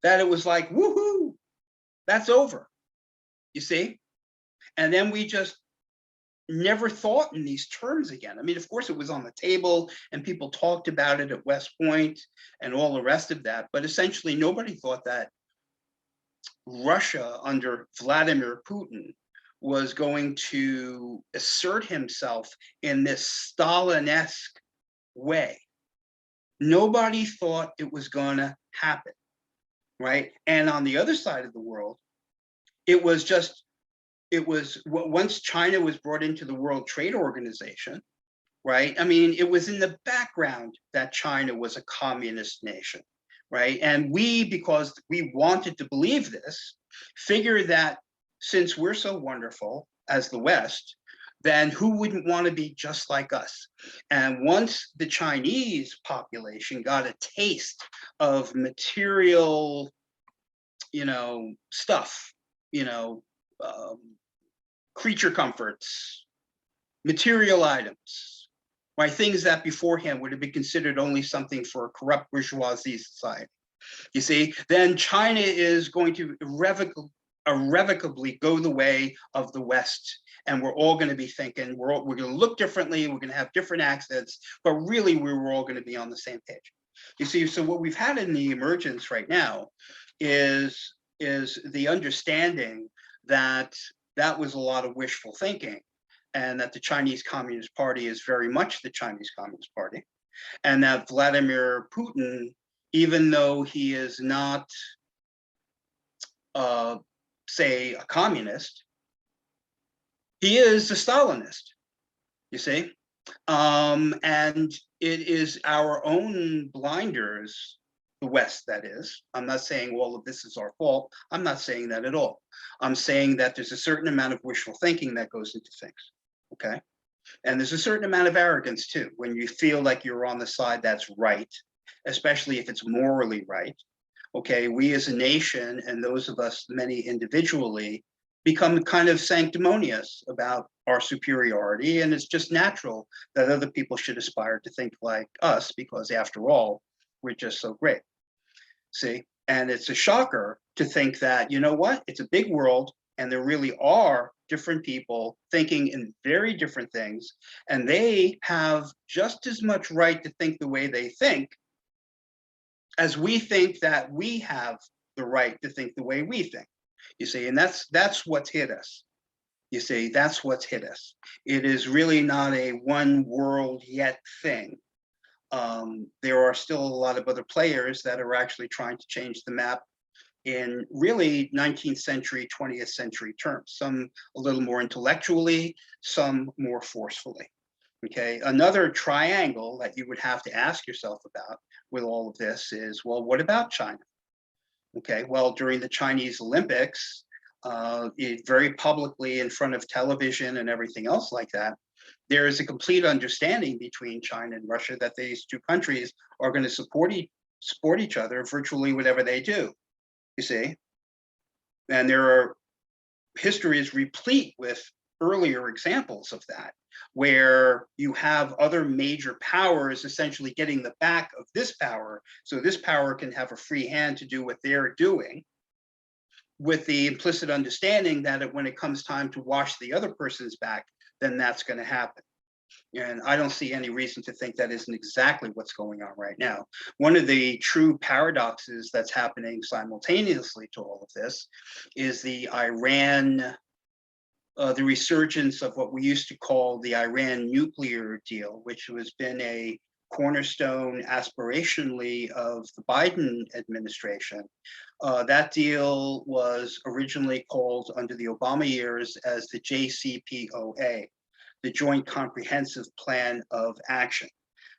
B: that it was like, woohoo, that's over, you see? And then we just never thought in these terms again. I mean, of course, it was on the table and people talked about it at West Point and all the rest of that, but essentially nobody thought that Russia under Vladimir Putin was going to assert himself in this Stalin-esque way. Nobody thought it was going to happen, right? And on the other side of the world, it was once China was brought into the World Trade Organization, right? I mean, it was in the background that China was a communist nation, right? And we, because we wanted to believe this, figured that since we're so wonderful as the West, then who wouldn't want to be just like us? And once the Chinese population got a taste of material, stuff, creature comforts, material items, right? Things that beforehand would have been considered only something for a corrupt bourgeoisie society. You see, then China is going to irrevocably go the way of the West. And we're all going to be thinking, we're going to look differently, we're going to have different accents, but really we were all going to be on the same page. You see, so what we've had in the emergence right now is the understanding that that was a lot of wishful thinking, and that the Chinese Communist Party is very much the Chinese Communist Party, and that Vladimir Putin, even though he is not say, a communist. He is a Stalinist, you see? And it is our own blinders, the West, that is. I'm not saying all of this is our fault. I'm not saying that at all. I'm saying that there's a certain amount of wishful thinking that goes into things, okay? And there's a certain amount of arrogance too, when you feel like you're on the side that's right, especially if it's morally right. Okay, we as a nation, and those of us, many individually, become kind of sanctimonious about our superiority, and it's just natural that other people should aspire to think like us, because after all, we're just so great. See, and it's a shocker to think that, you know what, it's a big world, and there really are different people thinking in very different things, and they have just as much right to think the way they think as we think that we have the right to think the way we think, you see, and that's what's hit us. You see, that's what's hit us. It is really not a one world yet thing. There are still a lot of other players that are actually trying to change the map in really 19th century, 20th century terms, some a little more intellectually, some more forcefully. Okay, another triangle that you would have to ask yourself about with all of this is, well, what about China? Okay, well, during the Chinese Olympics, it very publicly in front of television and everything else like that, there is a complete understanding between China and Russia that these two countries are going to support each other virtually whatever they do, you see. And history is replete with earlier examples of that, where you have other major powers essentially getting the back of this power, so this power can have a free hand to do what they're doing, with the implicit understanding that when it comes time to wash the other person's back, then that's going to happen. And I don't see any reason to think that isn't exactly what's going on right now. One of the true paradoxes that's happening simultaneously to all of this is the resurgence of what we used to call the Iran nuclear deal, which has been a cornerstone aspirationally of the Biden administration. That deal was originally called under the Obama years as the JCPOA, the Joint Comprehensive Plan of Action.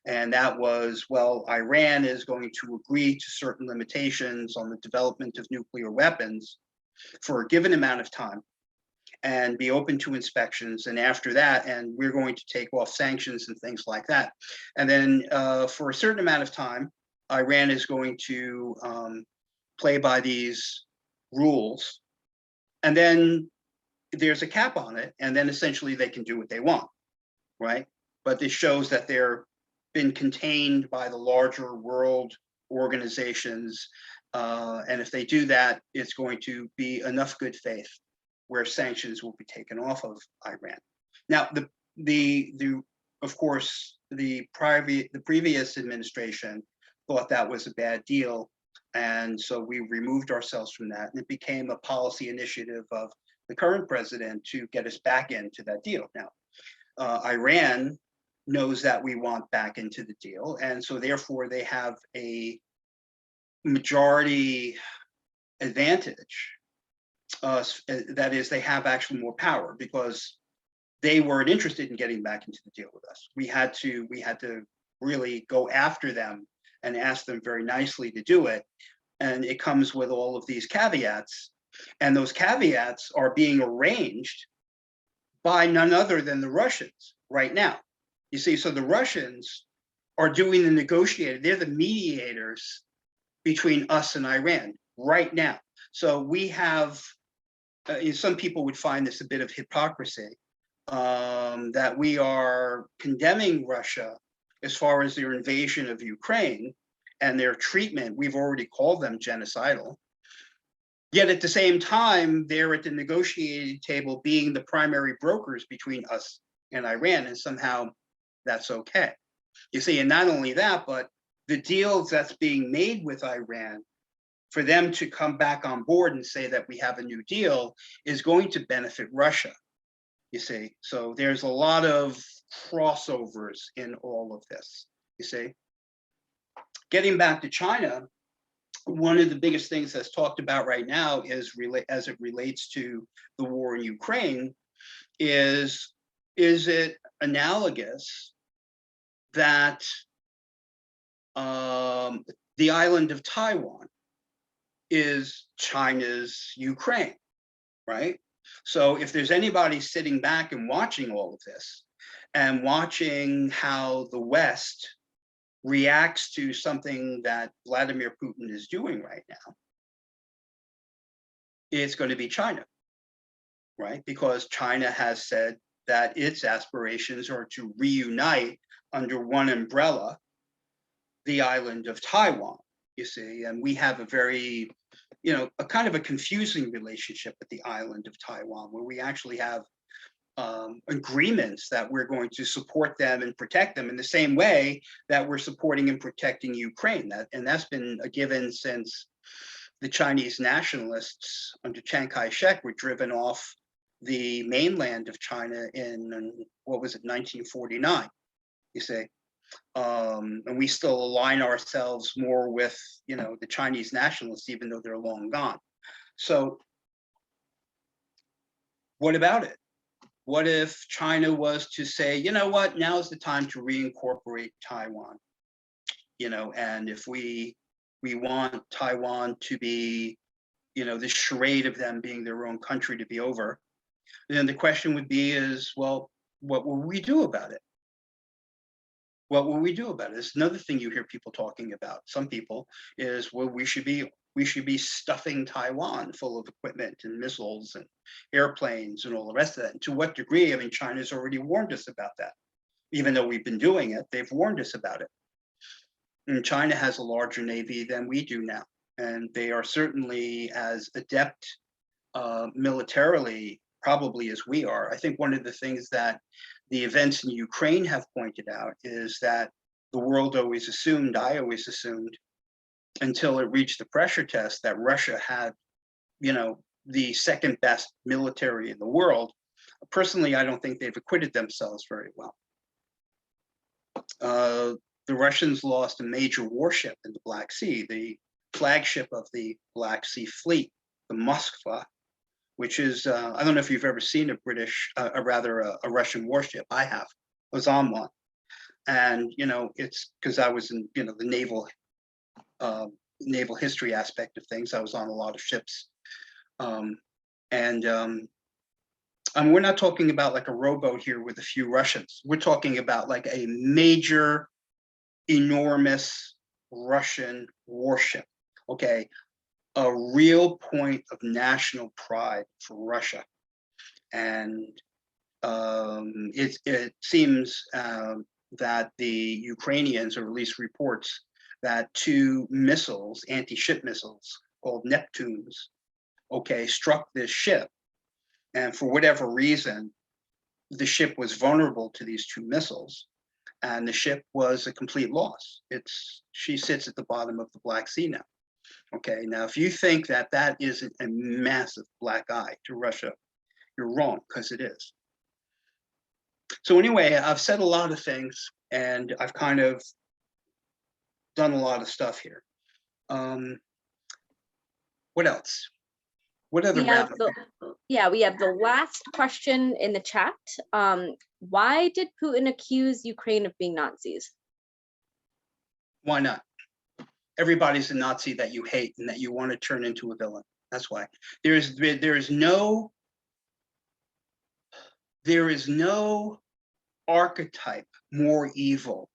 B: And that was, well, Iran is going to agree to certain limitations on the development of nuclear weapons for a given amount of time and be open to inspections. And after that, and we're going to take off sanctions and things like that. And then for a certain amount of time, Iran is going to play by these rules. And then there's a cap on it. And then essentially they can do what they want, right? But this shows that they're been contained by the larger world organizations. And if they do that, it's going to be enough good faith where sanctions will be taken off of Iran. Now, of course, the previous administration thought that was a bad deal, and so we removed ourselves from that, and it became a policy initiative of the current president to get us back into that deal. Now, Iran knows that we want back into the deal, and so therefore they have a majority advantage. That is, they have actually more power because they weren't interested in getting back into the deal with us. We had to really go after them and ask them very nicely to do it. And it comes with all of these caveats. And those caveats are being arranged by none other than the Russians right now. You see, so the Russians are doing the negotiating. They're the mediators between us and Iran right now. So we have, some people would find this a bit of hypocrisy, that we are condemning Russia as far as their invasion of Ukraine and their treatment. We've already called them genocidal. Yet at the same time, they're at the negotiating table being the primary brokers between us and Iran, and somehow that's okay. You see, and not only that, but the deals that's being made with Iran, for them to come back on board and say that we have a new deal is going to benefit Russia, you see. So there's a lot of crossovers in all of this, you see. Getting back to China, one of the biggest things that's talked about right now is as it relates to the war in Ukraine is it analogous that the island of Taiwan is China's Ukraine, right? So if there's anybody sitting back and watching all of this and watching how the West reacts to something that Vladimir Putin is doing right now, it's going to be China, right? Because China has said that its aspirations are to reunite under one umbrella the island of Taiwan, you see, and we have a very, a kind of a confusing relationship with the island of Taiwan, where we actually have agreements that we're going to support them and protect them in the same way that we're supporting and protecting Ukraine. That's been a given since the Chinese nationalists under Chiang Kai-shek were driven off the mainland of China in, what was it, 1949, you see. And we still align ourselves more with, the Chinese nationalists, even though they're long gone. So what about it? What if China was to say, you know what, now is the time to reincorporate Taiwan? And if we want Taiwan to be, this charade of them being their own country to be over, then the question would be well, what will we do about it? What will we do about it? It's another thing you hear people talking about. Some people is, well, we should be stuffing Taiwan full of equipment and missiles and airplanes and all the rest of that. And to what degree? I mean, China's already warned us about that. Even though we've been doing it, they've warned us about it. And China has a larger navy than we do now. And they are certainly as adept militarily, probably, as we are. I think one of the things that the events in Ukraine have pointed out is that the world always assumed, I always assumed, until it reached the pressure test, that Russia had, the second best military in the world. Personally, I don't think they've acquitted themselves very well. The Russians lost a major warship in the Black Sea, the flagship of the Black Sea Fleet, the Moskva, which is, I don't know if you've ever seen a Russian warship. I have. I was on one. And, it's because I was in, the naval history aspect of things. I was on a lot of ships. We're not talking about like a rowboat here with a few Russians. We're talking about like a major, enormous Russian warship, okay? A real point of national pride for Russia. And it seems that the Ukrainians, or at least reports, that two missiles, anti-ship missiles called Neptunes, okay, struck this ship. And for whatever reason, the ship was vulnerable to these two missiles, and the ship was a complete loss. She sits at the bottom of the Black Sea now. Okay, now if you think that that isn't a massive black eye to Russia, you're wrong, because it is. So anyway, I've said a lot of things, and I've kind of done a lot of stuff here. What else? What other
A: we have the last question in the chat. Why did Putin accuse Ukraine of being Nazis?
B: Why not? Everybody's a Nazi that you hate and that you want to turn into a villain. That's why. There is no archetype more evil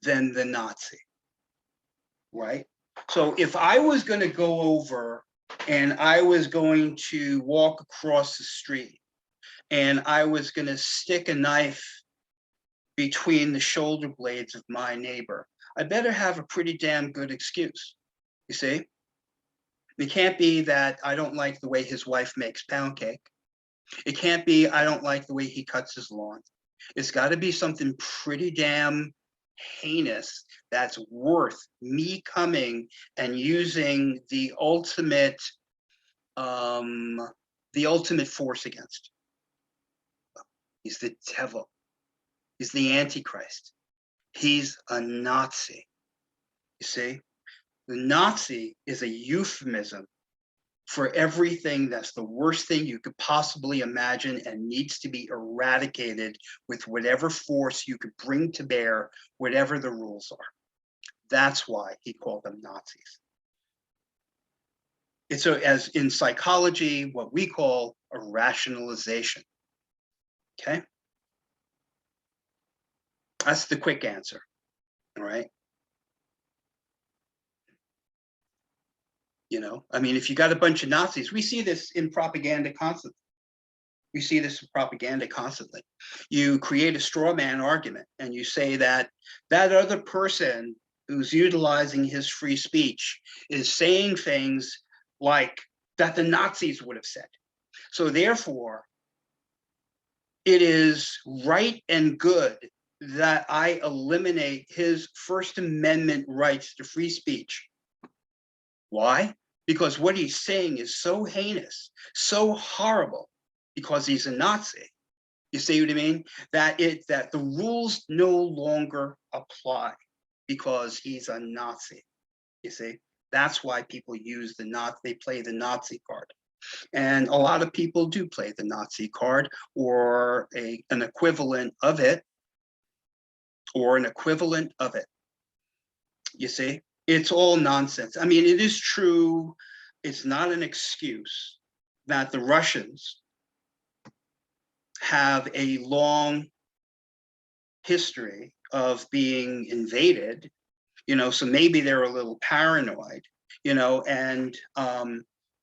B: than the Nazi, right? So if I was going to go over and I was going to walk across the street and I was going to stick a knife between the shoulder blades of my neighbor, I better have a pretty damn good excuse, you see? It can't be that I don't like the way his wife makes pound cake. It can't be I don't like the way he cuts his lawn. It's got to be something pretty damn heinous that's worth me coming and using the ultimate force against. He's the devil. He's the Antichrist. He's a Nazi. You see, The Nazi is a euphemism for everything that's the worst thing you could possibly imagine and needs to be eradicated with whatever force you could bring to bear, whatever the rules are. That's why he called them Nazis. It's as in psychology, what we call a rationalization. Okay? That's the quick answer. All right? You know, I mean, if you got a bunch of Nazis, we see this in propaganda constantly. We see this in propaganda constantly. You create a straw man argument and you say that that other person who's utilizing his free speech is saying things like that the Nazis would have said. So therefore, it is right and good that I eliminate his First Amendment rights to free speech. Why? Because what he's saying is so heinous, so horrible, because he's a Nazi. You see what I mean? That the rules no longer apply because he's a Nazi. You see, that's why people use they play the Nazi card. And a lot of people do play the Nazi card or an equivalent of it, You see, it's all nonsense. I mean, it is true. It's not an excuse that the Russians have a long history of being invaded, you know, so maybe they're a little paranoid, you know, and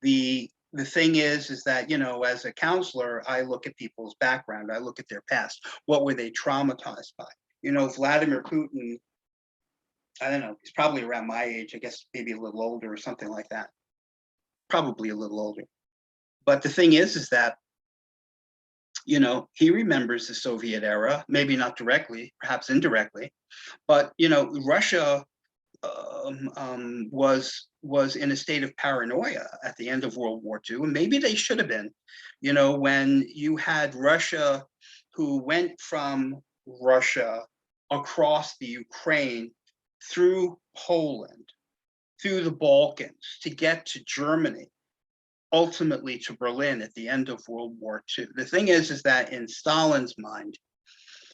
B: the thing is that, you know, as a counselor, I look at people's background, I look at their past. What were they traumatized by? You know, Vladimir Putin, I don't know, he's probably around my age, I guess maybe a little older or something like that. Probably a little older. But the thing is that, you know, he remembers the Soviet era, maybe not directly, perhaps indirectly, but, you know, Russia was in a state of paranoia at the end of World War II, and maybe they should have been. You know, when you had Russia, who went from Russia across the Ukraine, through Poland, through the Balkans, to get to Germany, ultimately to Berlin at the end of World War II. The thing is that in Stalin's mind,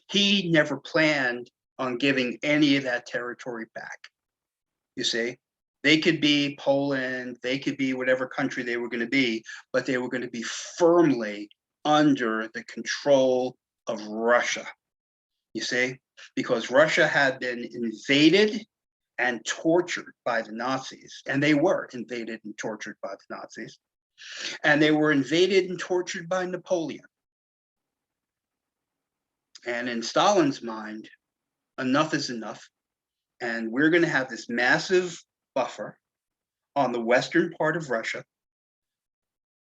B: he never planned on giving any of that territory back. You see, they could be Poland, they could be whatever country they were going to be, but they were going to be firmly under the control of Russia. You see, because Russia had been invaded and tortured by the Nazis, and they were invaded and tortured by the Nazis, and they were invaded and tortured by Napoleon. And in Stalin's mind, enough is enough. And we're going to have this massive buffer on the western part of Russia,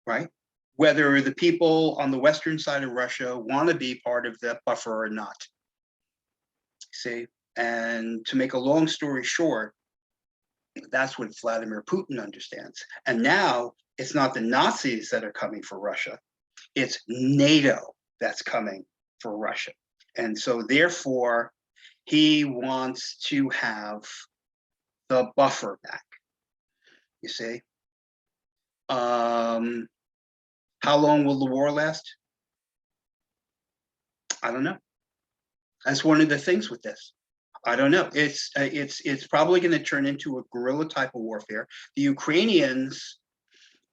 B: right? Whether the people on the western side of Russia want to be part of that buffer or not. See, and to make a long story short, that's what Vladimir Putin understands. And now it's not the Nazis that are coming for Russia, it's NATO that's coming for Russia. And so therefore, he wants to have the buffer back, you see. How long will the war last? I don't know. That's one of the things with this. I don't know. It's probably going to turn into a guerrilla type of warfare. The Ukrainians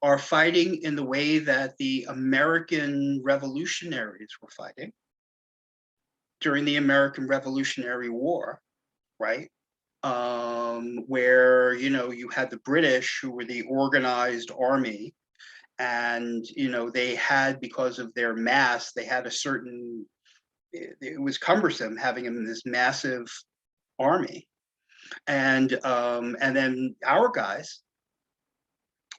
B: are fighting in the way that the American revolutionaries were fighting during the American Revolutionary War, right? Where, you know, you had the British, who were the organized army, and, you know, they had, because of their mass, they had a certain, it was cumbersome having them in this massive army. And then our guys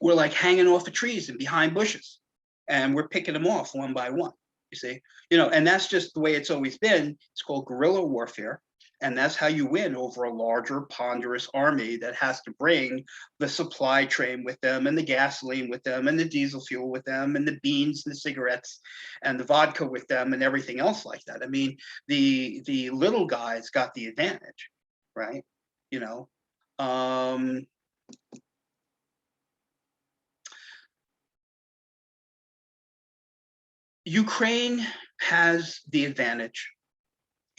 B: were like hanging off the trees and behind bushes, and we're picking them off one by one, you see. You know, and that's just the way it's always been. It's called guerrilla warfare. And that's how you win over a larger, ponderous army that has to bring the supply train with them, and the gasoline with them, and the diesel fuel with them, and the beans and the cigarettes and the vodka with them, and everything else like that. I mean, the little guys got the advantage, right? You know, Ukraine has the advantage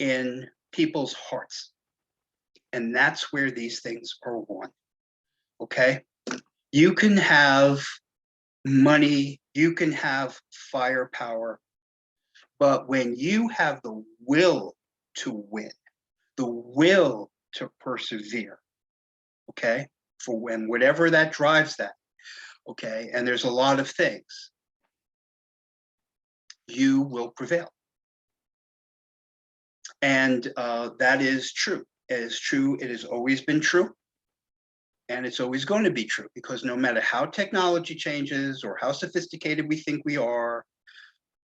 B: in people's hearts, and that's where these things are won. Okay, you can have money, you can have firepower, but when you have the will to win, the will to persevere, okay, for when whatever that drives that, okay, and there's a lot of things, you will prevail. And that is true. It is true. It has always been true. And it's always going to be true, because no matter how technology changes or how sophisticated we think we are,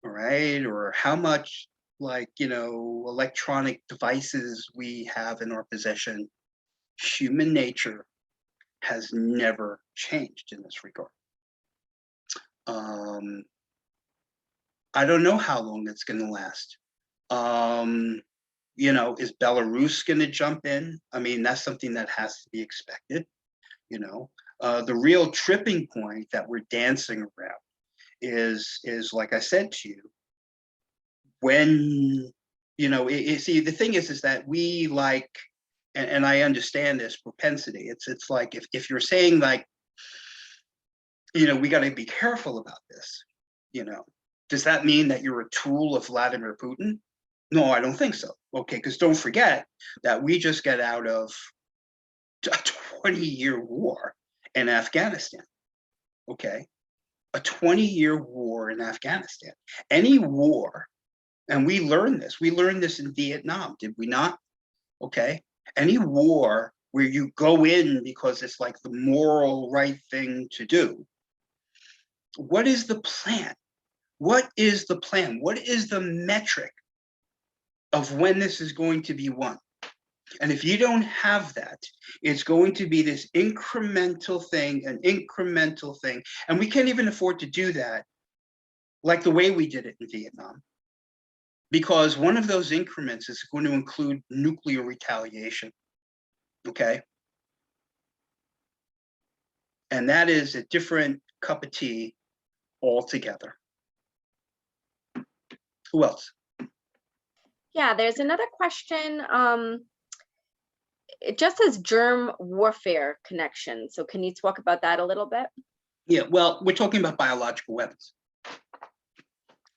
B: all right, or how much, like, electronic devices we have in our possession, human nature has never changed in this regard. I don't know how long it's going to last. Is Belarus going to jump in? I mean, that's something that has to be expected. The real tripping point that we're dancing around is like I said to you, when see, the thing is that we like, and I understand this propensity. It's like if you're saying, like, we got to be careful about this. Does that mean that you're a tool of Vladimir Putin? No, I don't think so. Okay, because don't forget that we just got out of a 20-year war in Afghanistan. Okay, a 20-year war in Afghanistan. Any war, and we learned this in Vietnam, did we not? Okay, any war where you go in because it's like the moral right thing to do, what is the plan? What is the plan? What is the metric of when this is going to be won? And if you don't have that, it's going to be this incremental thing, an incremental thing. And we can't even afford to do that like the way we did it in Vietnam, because one of those increments is going to include nuclear retaliation. Okay. And that is a different cup of tea altogether. Who else?
A: Yeah, there's another question. It just says germ warfare connection. So can you talk about that a little bit?
B: Yeah, well, we're talking about biological weapons,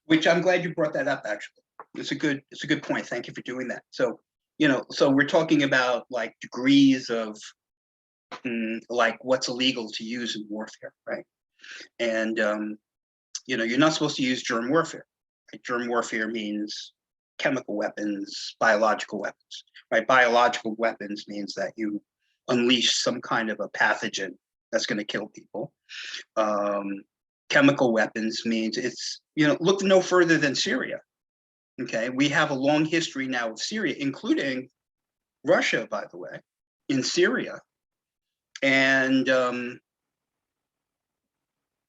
B: which I'm glad you brought that up, actually. It's a good point. Thank you for doing that. So, so we're talking about like degrees of like what's illegal to use in warfare, right? And you're not supposed to use germ warfare. Right? Germ warfare means chemical weapons, biological weapons, right? Biological weapons means that you unleash some kind of a pathogen that's going to kill people. Chemical weapons means it's, look no further than Syria. Okay, we have a long history now of Syria, including Russia, by the way, in Syria. And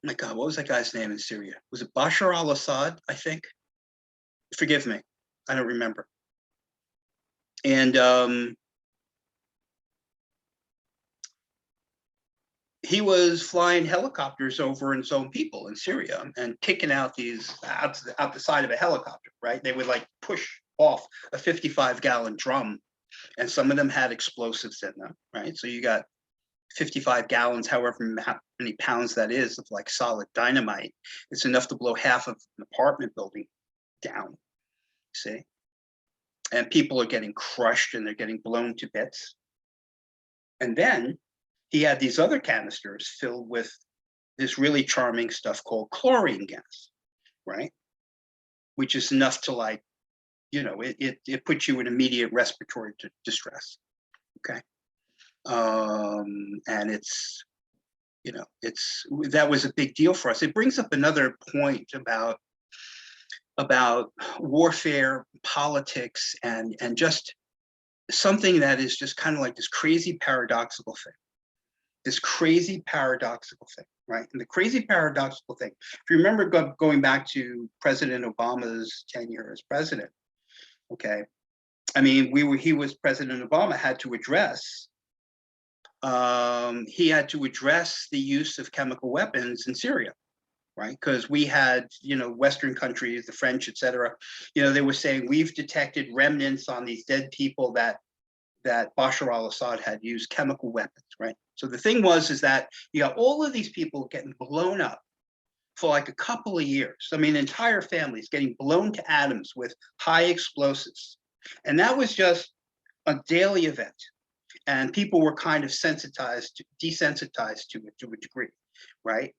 B: my God, what was that guy's name in Syria? Was it Bashar al-Assad, I think? Forgive me, I don't remember. And he was flying helicopters over his own people in Syria and kicking out these out the side of a helicopter, right? They would like push off a 55-gallon drum, and some of them had explosives in them, right? So you got 55 gallons, however many pounds that is, of like solid dynamite. It's enough to blow half of an apartment building down, see? And people are getting crushed and they're getting blown to bits. And then he had these other canisters filled with this really charming stuff called chlorine gas, right? Which is enough to, like, it puts you in immediate respiratory distress, okay? And it's, that was a big deal for us. It brings up another point about warfare, politics, and just something that is just kind of like this crazy paradoxical thing. This crazy paradoxical thing, right? And the crazy paradoxical thing, if you remember going back to President Obama's tenure as president, okay? I mean, President Obama had to address he had to address the use of chemical weapons in Syria, right? Because we had, Western countries, the French, et cetera, they were saying, we've detected remnants on these dead people that Bashar al-Assad had used chemical weapons, right? So the thing is that you got all of these people getting blown up for like a couple of years. I mean, entire families getting blown to atoms with high explosives. And that was just a daily event. And people were kind of desensitized to it to a degree, right?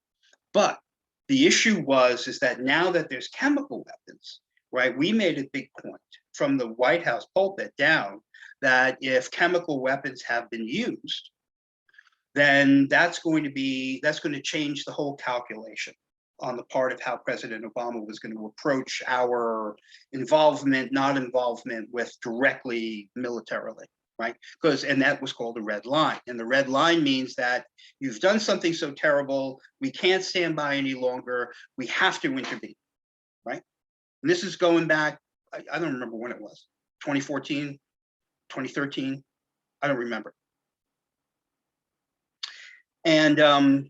B: But the issue is that now that there's chemical weapons, right, we made a big point from the White House pulpit down that if chemical weapons have been used, then that's going to change the whole calculation on the part of how President Obama was going to approach our not involvement with directly militarily, right? And that was called a red line. And the red line means that you've done something so terrible, we can't stand by any longer, we have to intervene, right? And this is going back, I don't remember when it was, 2014, 2013, I don't remember. And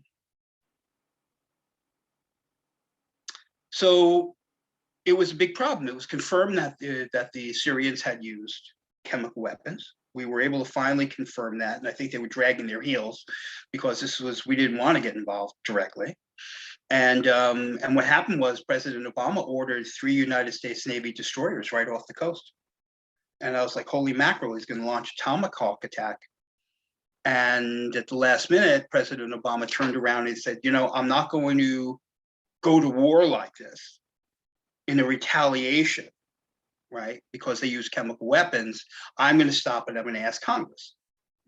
B: so it was a big problem. It was confirmed that the Syrians had used chemical weapons. We were able to finally confirm that, and I think they were dragging their heels because we didn't want to get involved directly. And what happened was President Obama ordered 3 United States Navy destroyers right off the coast. And I was like, holy mackerel, he's going to launch a Tomahawk attack. And at the last minute, President Obama turned around and said, I'm not going to go to war like this in a retaliation, right? Because they use chemical weapons. I'm going to stop it. I'm going to ask Congress,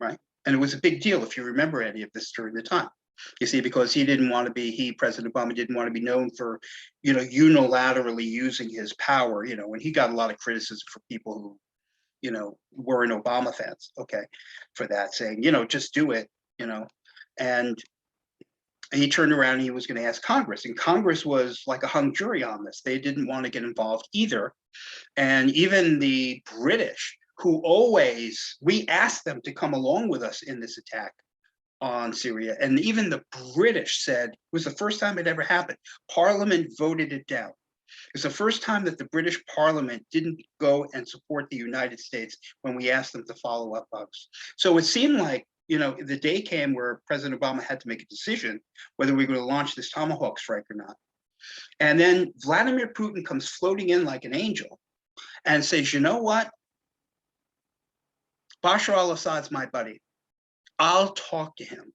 B: right? And it was a big deal, if you remember any of this during the time. You see, because President Obama didn't want to be known for, unilaterally using his power, and he got a lot of criticism from people who, weren't Obama fans, okay, for that, saying, just do it, and he turned around and he was going to ask Congress, and Congress was like a hung jury on this. They didn't want to get involved either. And even the British, we asked them to come along with us in this attack on Syria. And even the British said, it was the first time it ever happened. Parliament voted it down. It's the first time that the British Parliament didn't go and support the United States when we asked them to follow up on us. So it seemed like, the day came where President Obama had to make a decision whether we were going to launch this Tomahawk strike or not. And then Vladimir Putin comes floating in like an angel and says, you know what? Bashar al-Assad's my buddy. I'll talk to him.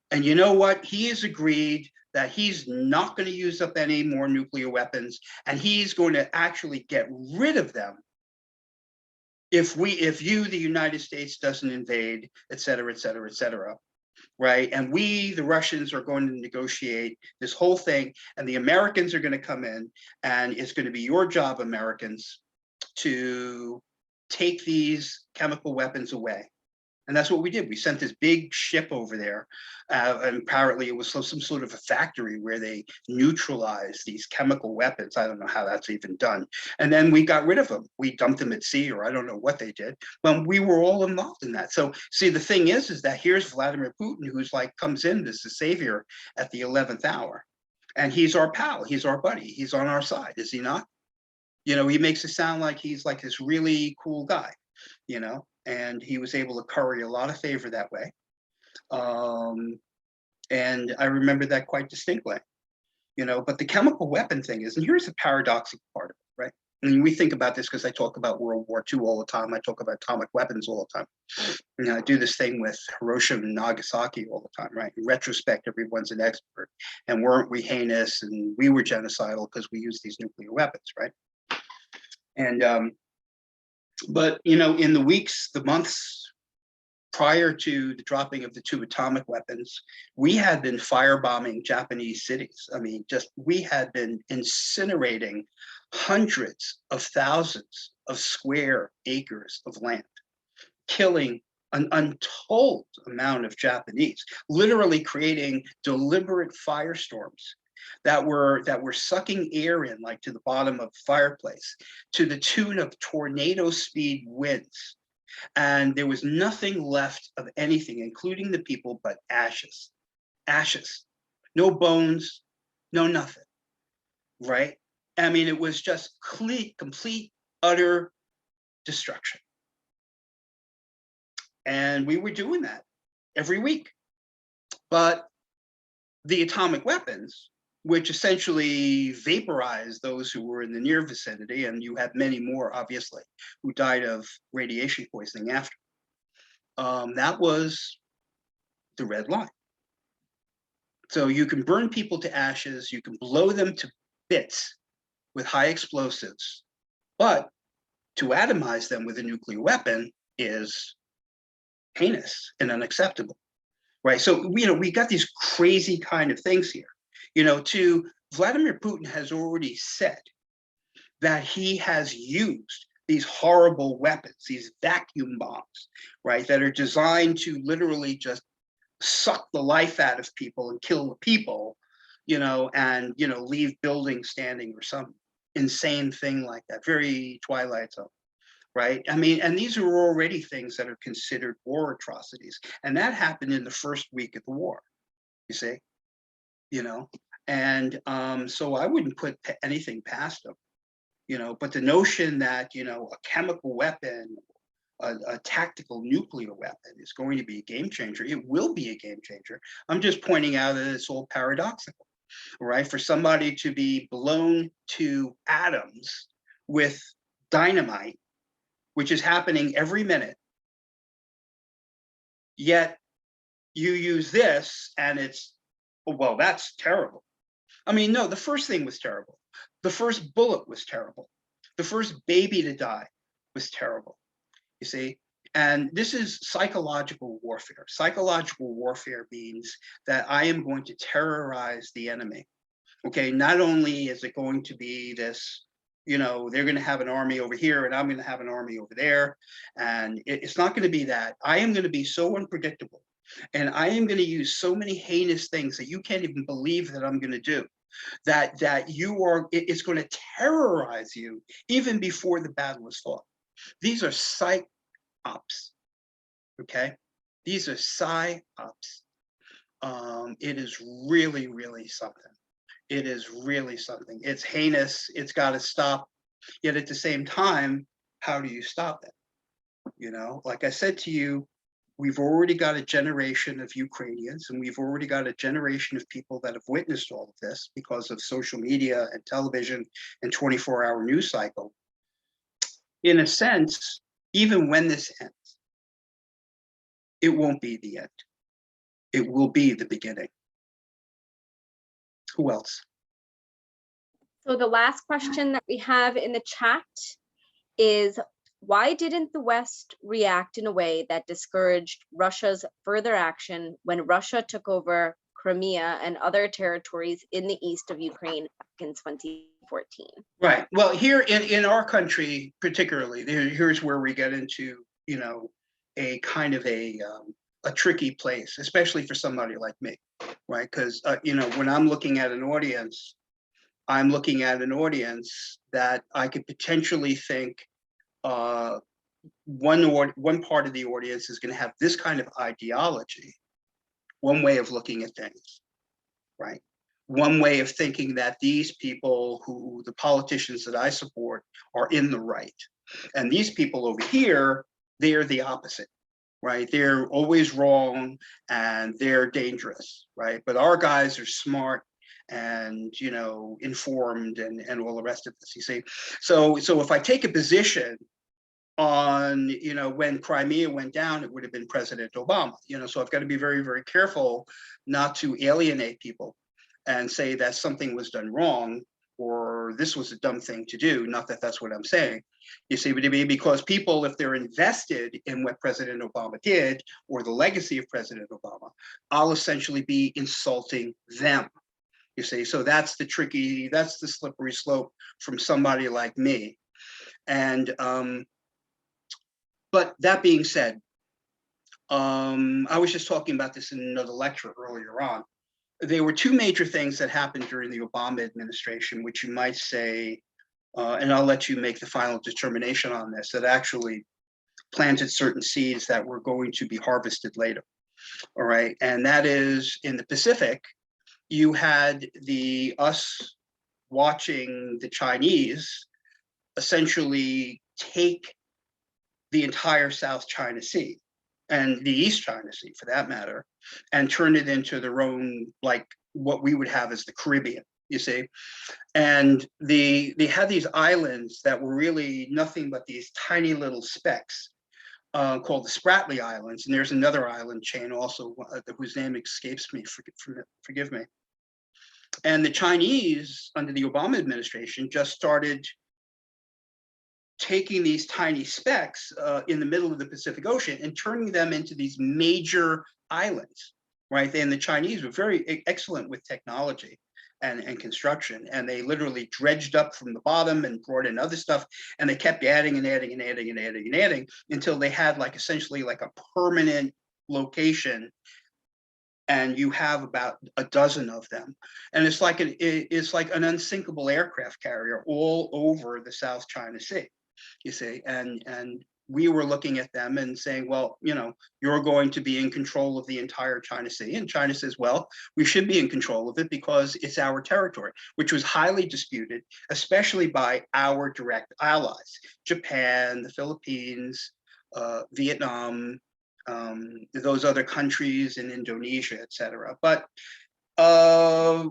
B: And you know what? He has agreed that he's not going to use up any more nuclear weapons, and he's going to actually get rid of them if the United States doesn't invade, et cetera, et cetera, et cetera. Right? And the Russians are going to negotiate this whole thing, and the Americans are going to come in, and it's going to be your job, Americans, to take these chemical weapons away. And that's what we did. We sent this big ship over there, and apparently it was some sort of a factory where they neutralized these chemical weapons. I don't know how that's even done. And then we got rid of them. We dumped them at sea, or I don't know what they did. But we were all involved in that. So see, the thing is that here's Vladimir Putin, who's comes in as the savior at the 11th hour. And he's our pal. He's our buddy. He's on our side, is he not? He makes it sound like he's like this really cool guy, and he was able to curry a lot of favor that way. And I remember that quite distinctly, but the chemical weapon thing is, and here's the paradoxical part of it, right? I mean, we think about this because I talk about World War II all the time. I talk about atomic weapons all the time. I do this thing with Hiroshima and Nagasaki all the time, right? In retrospect, everyone's an expert. And weren't we heinous and we were genocidal because we used these nuclear weapons, right? And but in the months prior to the dropping of the 2 atomic weapons, we had been firebombing Japanese cities. I mean, we had been incinerating hundreds of thousands of square acres of land, killing an untold amount of Japanese, literally creating deliberate firestorms that were sucking air in to the bottom of the fireplace, to the tune of tornado speed winds And there was nothing left of anything, including the people, but ashes, ashes, no bones, no nothing, right? I mean, it was just complete, utter destruction. And we were doing that every week. But the atomic weapons, which essentially vaporized those who were in the near vicinity, and you had many more, obviously, who died of radiation poisoning after. That was the red line. So you can burn people to ashes, you can blow them to bits with high explosives, but to atomize them with a nuclear weapon is heinous and unacceptable, right? So, we got these crazy kind of things here. Vladimir Putin has already said that he has used these horrible weapons, these vacuum bombs, right, that are designed to literally just suck the life out of people and kill the people, and leave buildings standing or some insane thing like that, very Twilight Zone, right? I mean, and these are already things that are considered war atrocities, and that happened in the first week of the war, you see, and so I wouldn't put anything past them, but the notion that a chemical weapon, a tactical nuclear weapon is going to be a game changer. It will be a game changer. I'm just pointing out that it's all paradoxical, right? For somebody to be blown to atoms with dynamite, which is happening every minute, yet you use this and it's, oh, well, that's terrible. I mean, no, the first thing was terrible. The first bullet was terrible. The first baby to die was terrible. You see, and this is psychological warfare. Psychological warfare means that I am going to terrorize the enemy. Okay, not only is it going to be this, they're going to have an army over here and I'm going to have an army over there, and it's not going to be that. I am going to be so unpredictable, and I am going to use so many heinous things that you can't even believe that I'm going to do. That it's going to terrorize you even before the battle is fought. These are psyops, okay? These are psyops. It is really, really something. It is really something. It's heinous. It's got to stop. Yet at the same time, how do you stop it? Like I said to you, we've already got a generation of Ukrainians, and we've already got a generation of people that have witnessed all of this because of social media and television and 24-hour news cycle. In a sense, even when this ends, it won't be the end. It will be the beginning. Who else?
A: So the last question that we have in the chat is, why didn't the West react in a way that discouraged Russia's further action when Russia took over Crimea and other territories in the east of Ukraine back in 2014?
B: Right. Well, here in our country, particularly, here's where we get into, a kind of a tricky place, especially for somebody like me, right? Because, when I'm looking at an audience, I'm looking at an audience that I could potentially think one part of the audience is going to have this kind of ideology, one way of looking at things, right? One way of thinking that these people who, the politicians that I support, are in the right. And these people over here, they're the opposite, right? They're always wrong and they're dangerous, right? But our guys are smart and, informed and all the rest of this, you see. So if I take a position on, when Crimea went down, it would have been President Obama, so I've got to be very, very careful not to alienate people and say that something was done wrong or this was a dumb thing to do. Not that that's what I'm saying, you see, but because people, if they're invested in what President Obama did or the legacy of President Obama, I'll essentially be insulting them, you see. So that's the slippery slope from somebody like me. And but that being said, I was just talking about this in another lecture earlier on. There were two major things that happened during the Obama administration, which you might say, and I'll let you make the final determination on this, that actually planted certain seeds that were going to be harvested later. All right, and that is in the Pacific. You had us watching the Chinese essentially take the entire South China Sea and the East China Sea, for that matter, and turn it into their own, like what we would have as the Caribbean, you see. And they had these islands that were really nothing but these tiny little specks called the Spratly Islands. And there's another island chain also whose name escapes me, forgive me. And the Chinese, under the Obama administration, just started taking these tiny specks in the middle of the Pacific Ocean and turning them into these major islands, right? And the Chinese were very excellent with technology and construction, and they literally dredged up from the bottom and brought in other stuff, and they kept adding and adding and adding and adding and adding until they had like essentially like a permanent location. And you have about a dozen of them, and it's like an unsinkable aircraft carrier all over the South China Sea, you see. And we were looking at them and saying, well, you know, you're going to be in control of the entire China Sea. And China says, well, we should be in control of it because it's our territory, which was highly disputed, especially by our direct allies, Japan, the Philippines, Vietnam, those other countries in Indonesia, etc. But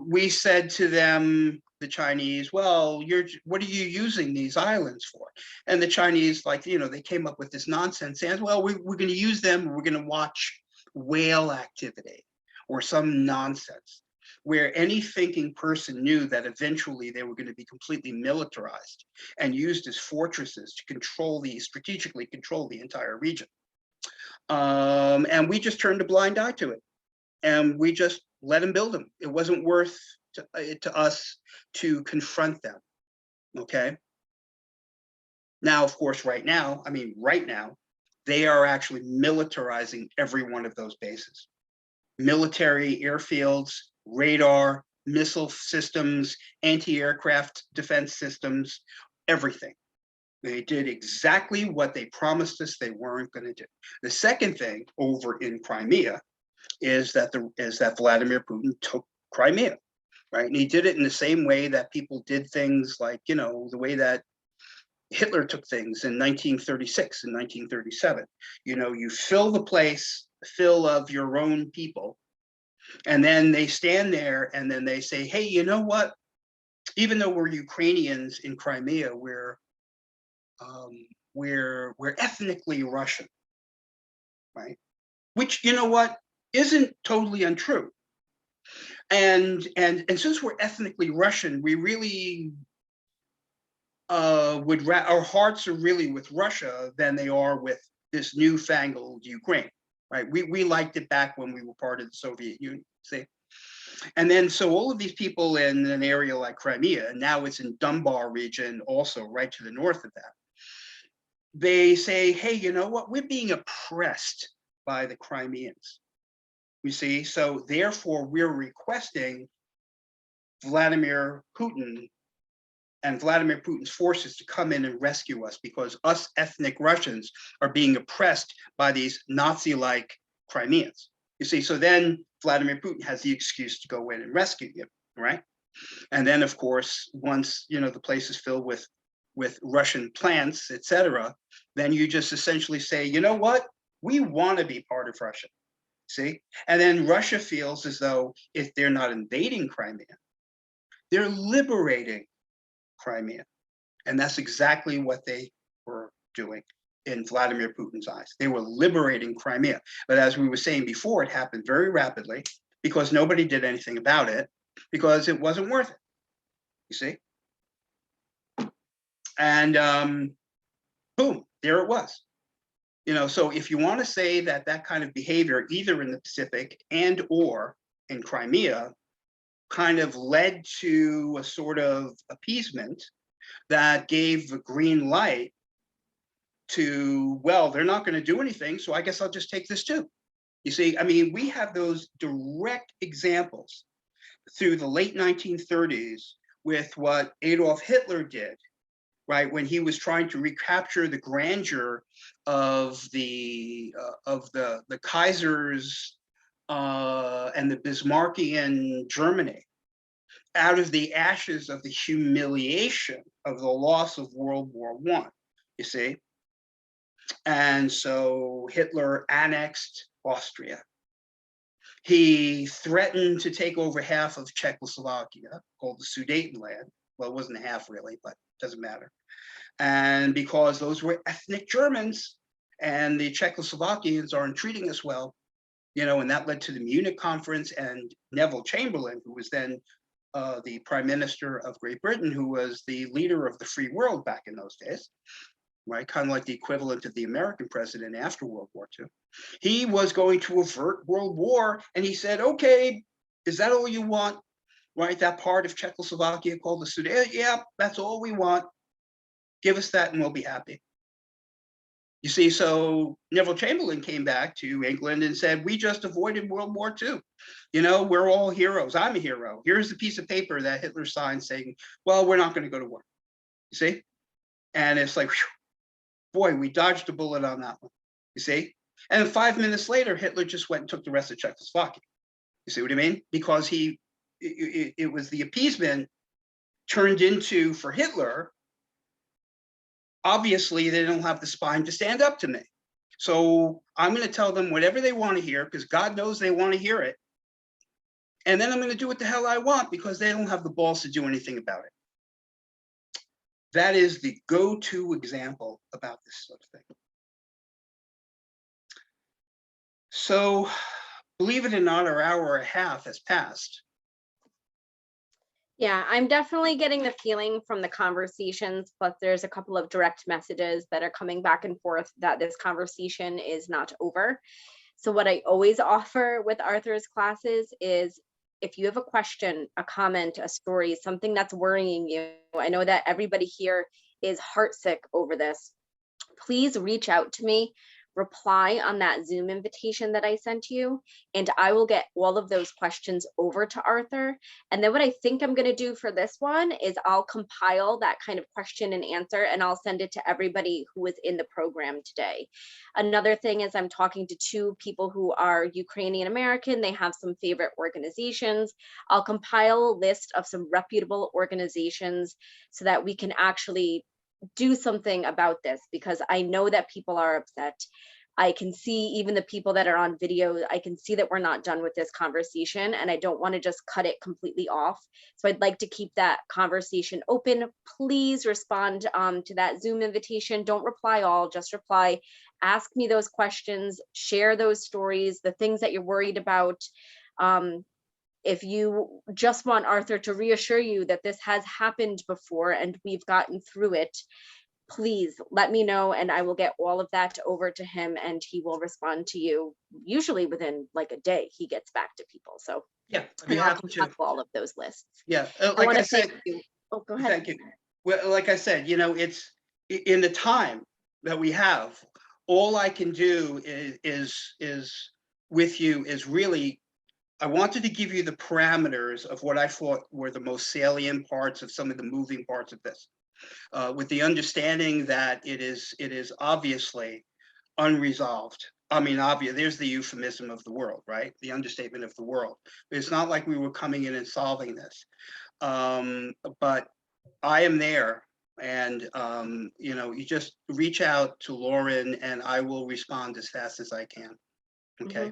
B: we said to them, the Chinese, well, what are you using these islands for? And the Chinese, like, you know, they came up with this nonsense saying, well, we're going to use them, we're going to watch whale activity or some nonsense, where any thinking person knew that eventually they were going to be completely militarized and used as fortresses to strategically control the entire region. And we just turned a blind eye to it, and we just let them build them. It wasn't worth to us to confront them. Okay. Now, of course, right now, they are actually militarizing every one of those bases. Military airfields, radar, missile systems, anti-aircraft defense systems, everything. They did exactly what they promised us they weren't going to do. The second thing over in Crimea is that Vladimir Putin took Crimea, right? And he did it in the same way that people did things, like, you know, the way that Hitler took things in 1936 and 1937. You know, you fill the place full of your own people, and then they stand there and then they say, hey, you know what? Even though we're Ukrainians in Crimea, we're ethnically Russian, right? Which, you know what, isn't totally untrue. And since we're ethnically Russian, we really our hearts are really with Russia than they are with this newfangled Ukraine, right? We liked it back when we were part of the Soviet Union, see? And then so all of these people in an area like Crimea, and now it's in Dunbar region also, right to the north of that, they say, hey, you know what, we're being oppressed by the Crimeans, you see? So therefore we're requesting Vladimir Putin and Vladimir Putin's forces to come in and rescue us, because us ethnic Russians are being oppressed by these Nazi-like Crimeans. You see, so then Vladimir Putin has the excuse to go in and rescue you, right? And then, of course, once, you know, the place is filled with Russian plants, etc., then you just essentially say, you know what, we want to be part of Russia, see? And then Russia feels as though if they're not invading Crimea, they're liberating Crimea. And that's exactly what they were doing in Vladimir Putin's eyes. They were liberating Crimea. But as we were saying before, it happened very rapidly because nobody did anything about it, because it wasn't worth it, you see? And boom, there it was. You know, so if you want to say that that kind of behavior, either in the Pacific and or in Crimea, kind of led to a sort of appeasement that gave the green light to, well, they're not going to do anything, so I guess I'll just take this too. You see, I mean, we have those direct examples through the late 1930s with what Adolf Hitler did right? When he was trying to recapture the grandeur of the Kaisers and the Bismarckian Germany, out of the ashes of the humiliation of the loss of World War I, you see? And so Hitler annexed Austria. He threatened to take over half of Czechoslovakia, called the Sudetenland. Well, it wasn't half really, but it doesn't matter. And because those were ethnic Germans and the Czechoslovakians aren't treating us well, you know, and that led to the Munich conference, and Neville Chamberlain, who was then the Prime Minister of Great Britain, who was the leader of the free world back in those days, right? Kind of like the equivalent of the American president after World War II. He was going to avert World War, and he said, okay, is that all you want? Right, that part of Czechoslovakia called the Sudan, yeah, that's all we want. Give us that and we'll be happy. You see, so Neville Chamberlain came back to England and said, we just avoided World War II. You know, we're all heroes. I'm a hero. Here's the piece of paper that Hitler signed saying, well, we're not going to go to war. You see? And it's like, whew, boy, we dodged a bullet on that one. You see? And 5 minutes later, Hitler just went and took the rest of Czechoslovakia. You see what I mean? Because it was the appeasement turned into, for Hitler, obviously they don't have the spine to stand up to me. So I'm going to tell them whatever they want to hear, because God knows they want to hear it. And then I'm going to do what the hell I want, because they don't have the balls to do anything about it. That is the go-to example about this sort of thing. So, believe it or not, our hour and a half has passed.
A: Yeah, I'm definitely getting the feeling from the conversations, plus there's a couple of direct messages that are coming back and forth that this conversation is not over. So what I always offer with Arthur's classes is, if you have a question, a comment, a story, something that's worrying you, I know that everybody here is heartsick over this, please reach out to me, reply on that Zoom invitation that I sent you, and I will get all of those questions over to Arthur. And then what I think I'm going to do for this one is I'll compile that kind of question and answer, and I'll send it to everybody who was in the program today. Another thing is, I'm talking to two people who are Ukrainian American. They have some favorite organizations. I'll compile a list of some reputable organizations so that we can actually do something about this, because I know that people are upset. I can see even the people that are on video, I can see that we're not done with this conversation, and I don't want to just cut it completely off. So I'd like to keep that conversation open. Please respond to that Zoom invitation. Don't reply all, just reply. Ask me those questions, share those stories, the things that you're worried about. If you just want Arthur to reassure you that this has happened before and we've gotten through it, please let me know, and I will get all of that over to him, and he will respond to you. Usually within like a day, he gets back to people. So
B: yeah, I'd be happy to.
A: All of those lists.
B: Yeah, like I said,
A: oh, go ahead.
B: Thank you. Well, like I said, you know, it's in the time that we have. All I can do is with you is really, I wanted to give you the parameters of what I thought were the most salient parts of some of the moving parts of this, with the understanding that it is obviously unresolved. I mean, obvious, there's the euphemism of the world, right? The understatement of the world. It's not like we were coming in and solving this. But I am there, and you know, you just reach out to Lauren and I will respond as fast as I can. Okay.
A: Mm-hmm.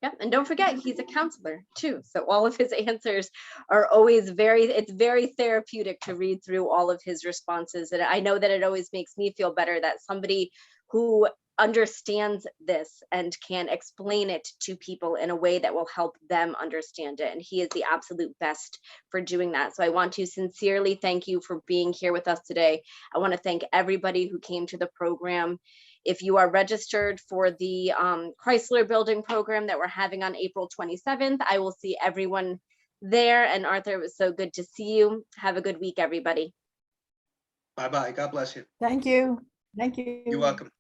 A: Yeah, and don't forget, he's a counselor too. So all of his answers are always it's very therapeutic to read through all of his responses. And I know that it always makes me feel better that somebody who understands this and can explain it to people in a way that will help them understand it. And he is the absolute best for doing that. So I want to sincerely thank you for being here with us today. I want to thank everybody who came to the program. If you are registered for the Chrysler Building program that we're having on April 27th, I will see everyone there. And Arthur, it was so good to see you. Have a good week, everybody.
B: Bye-bye. God bless you.
C: Thank you. Thank you.
B: You're welcome.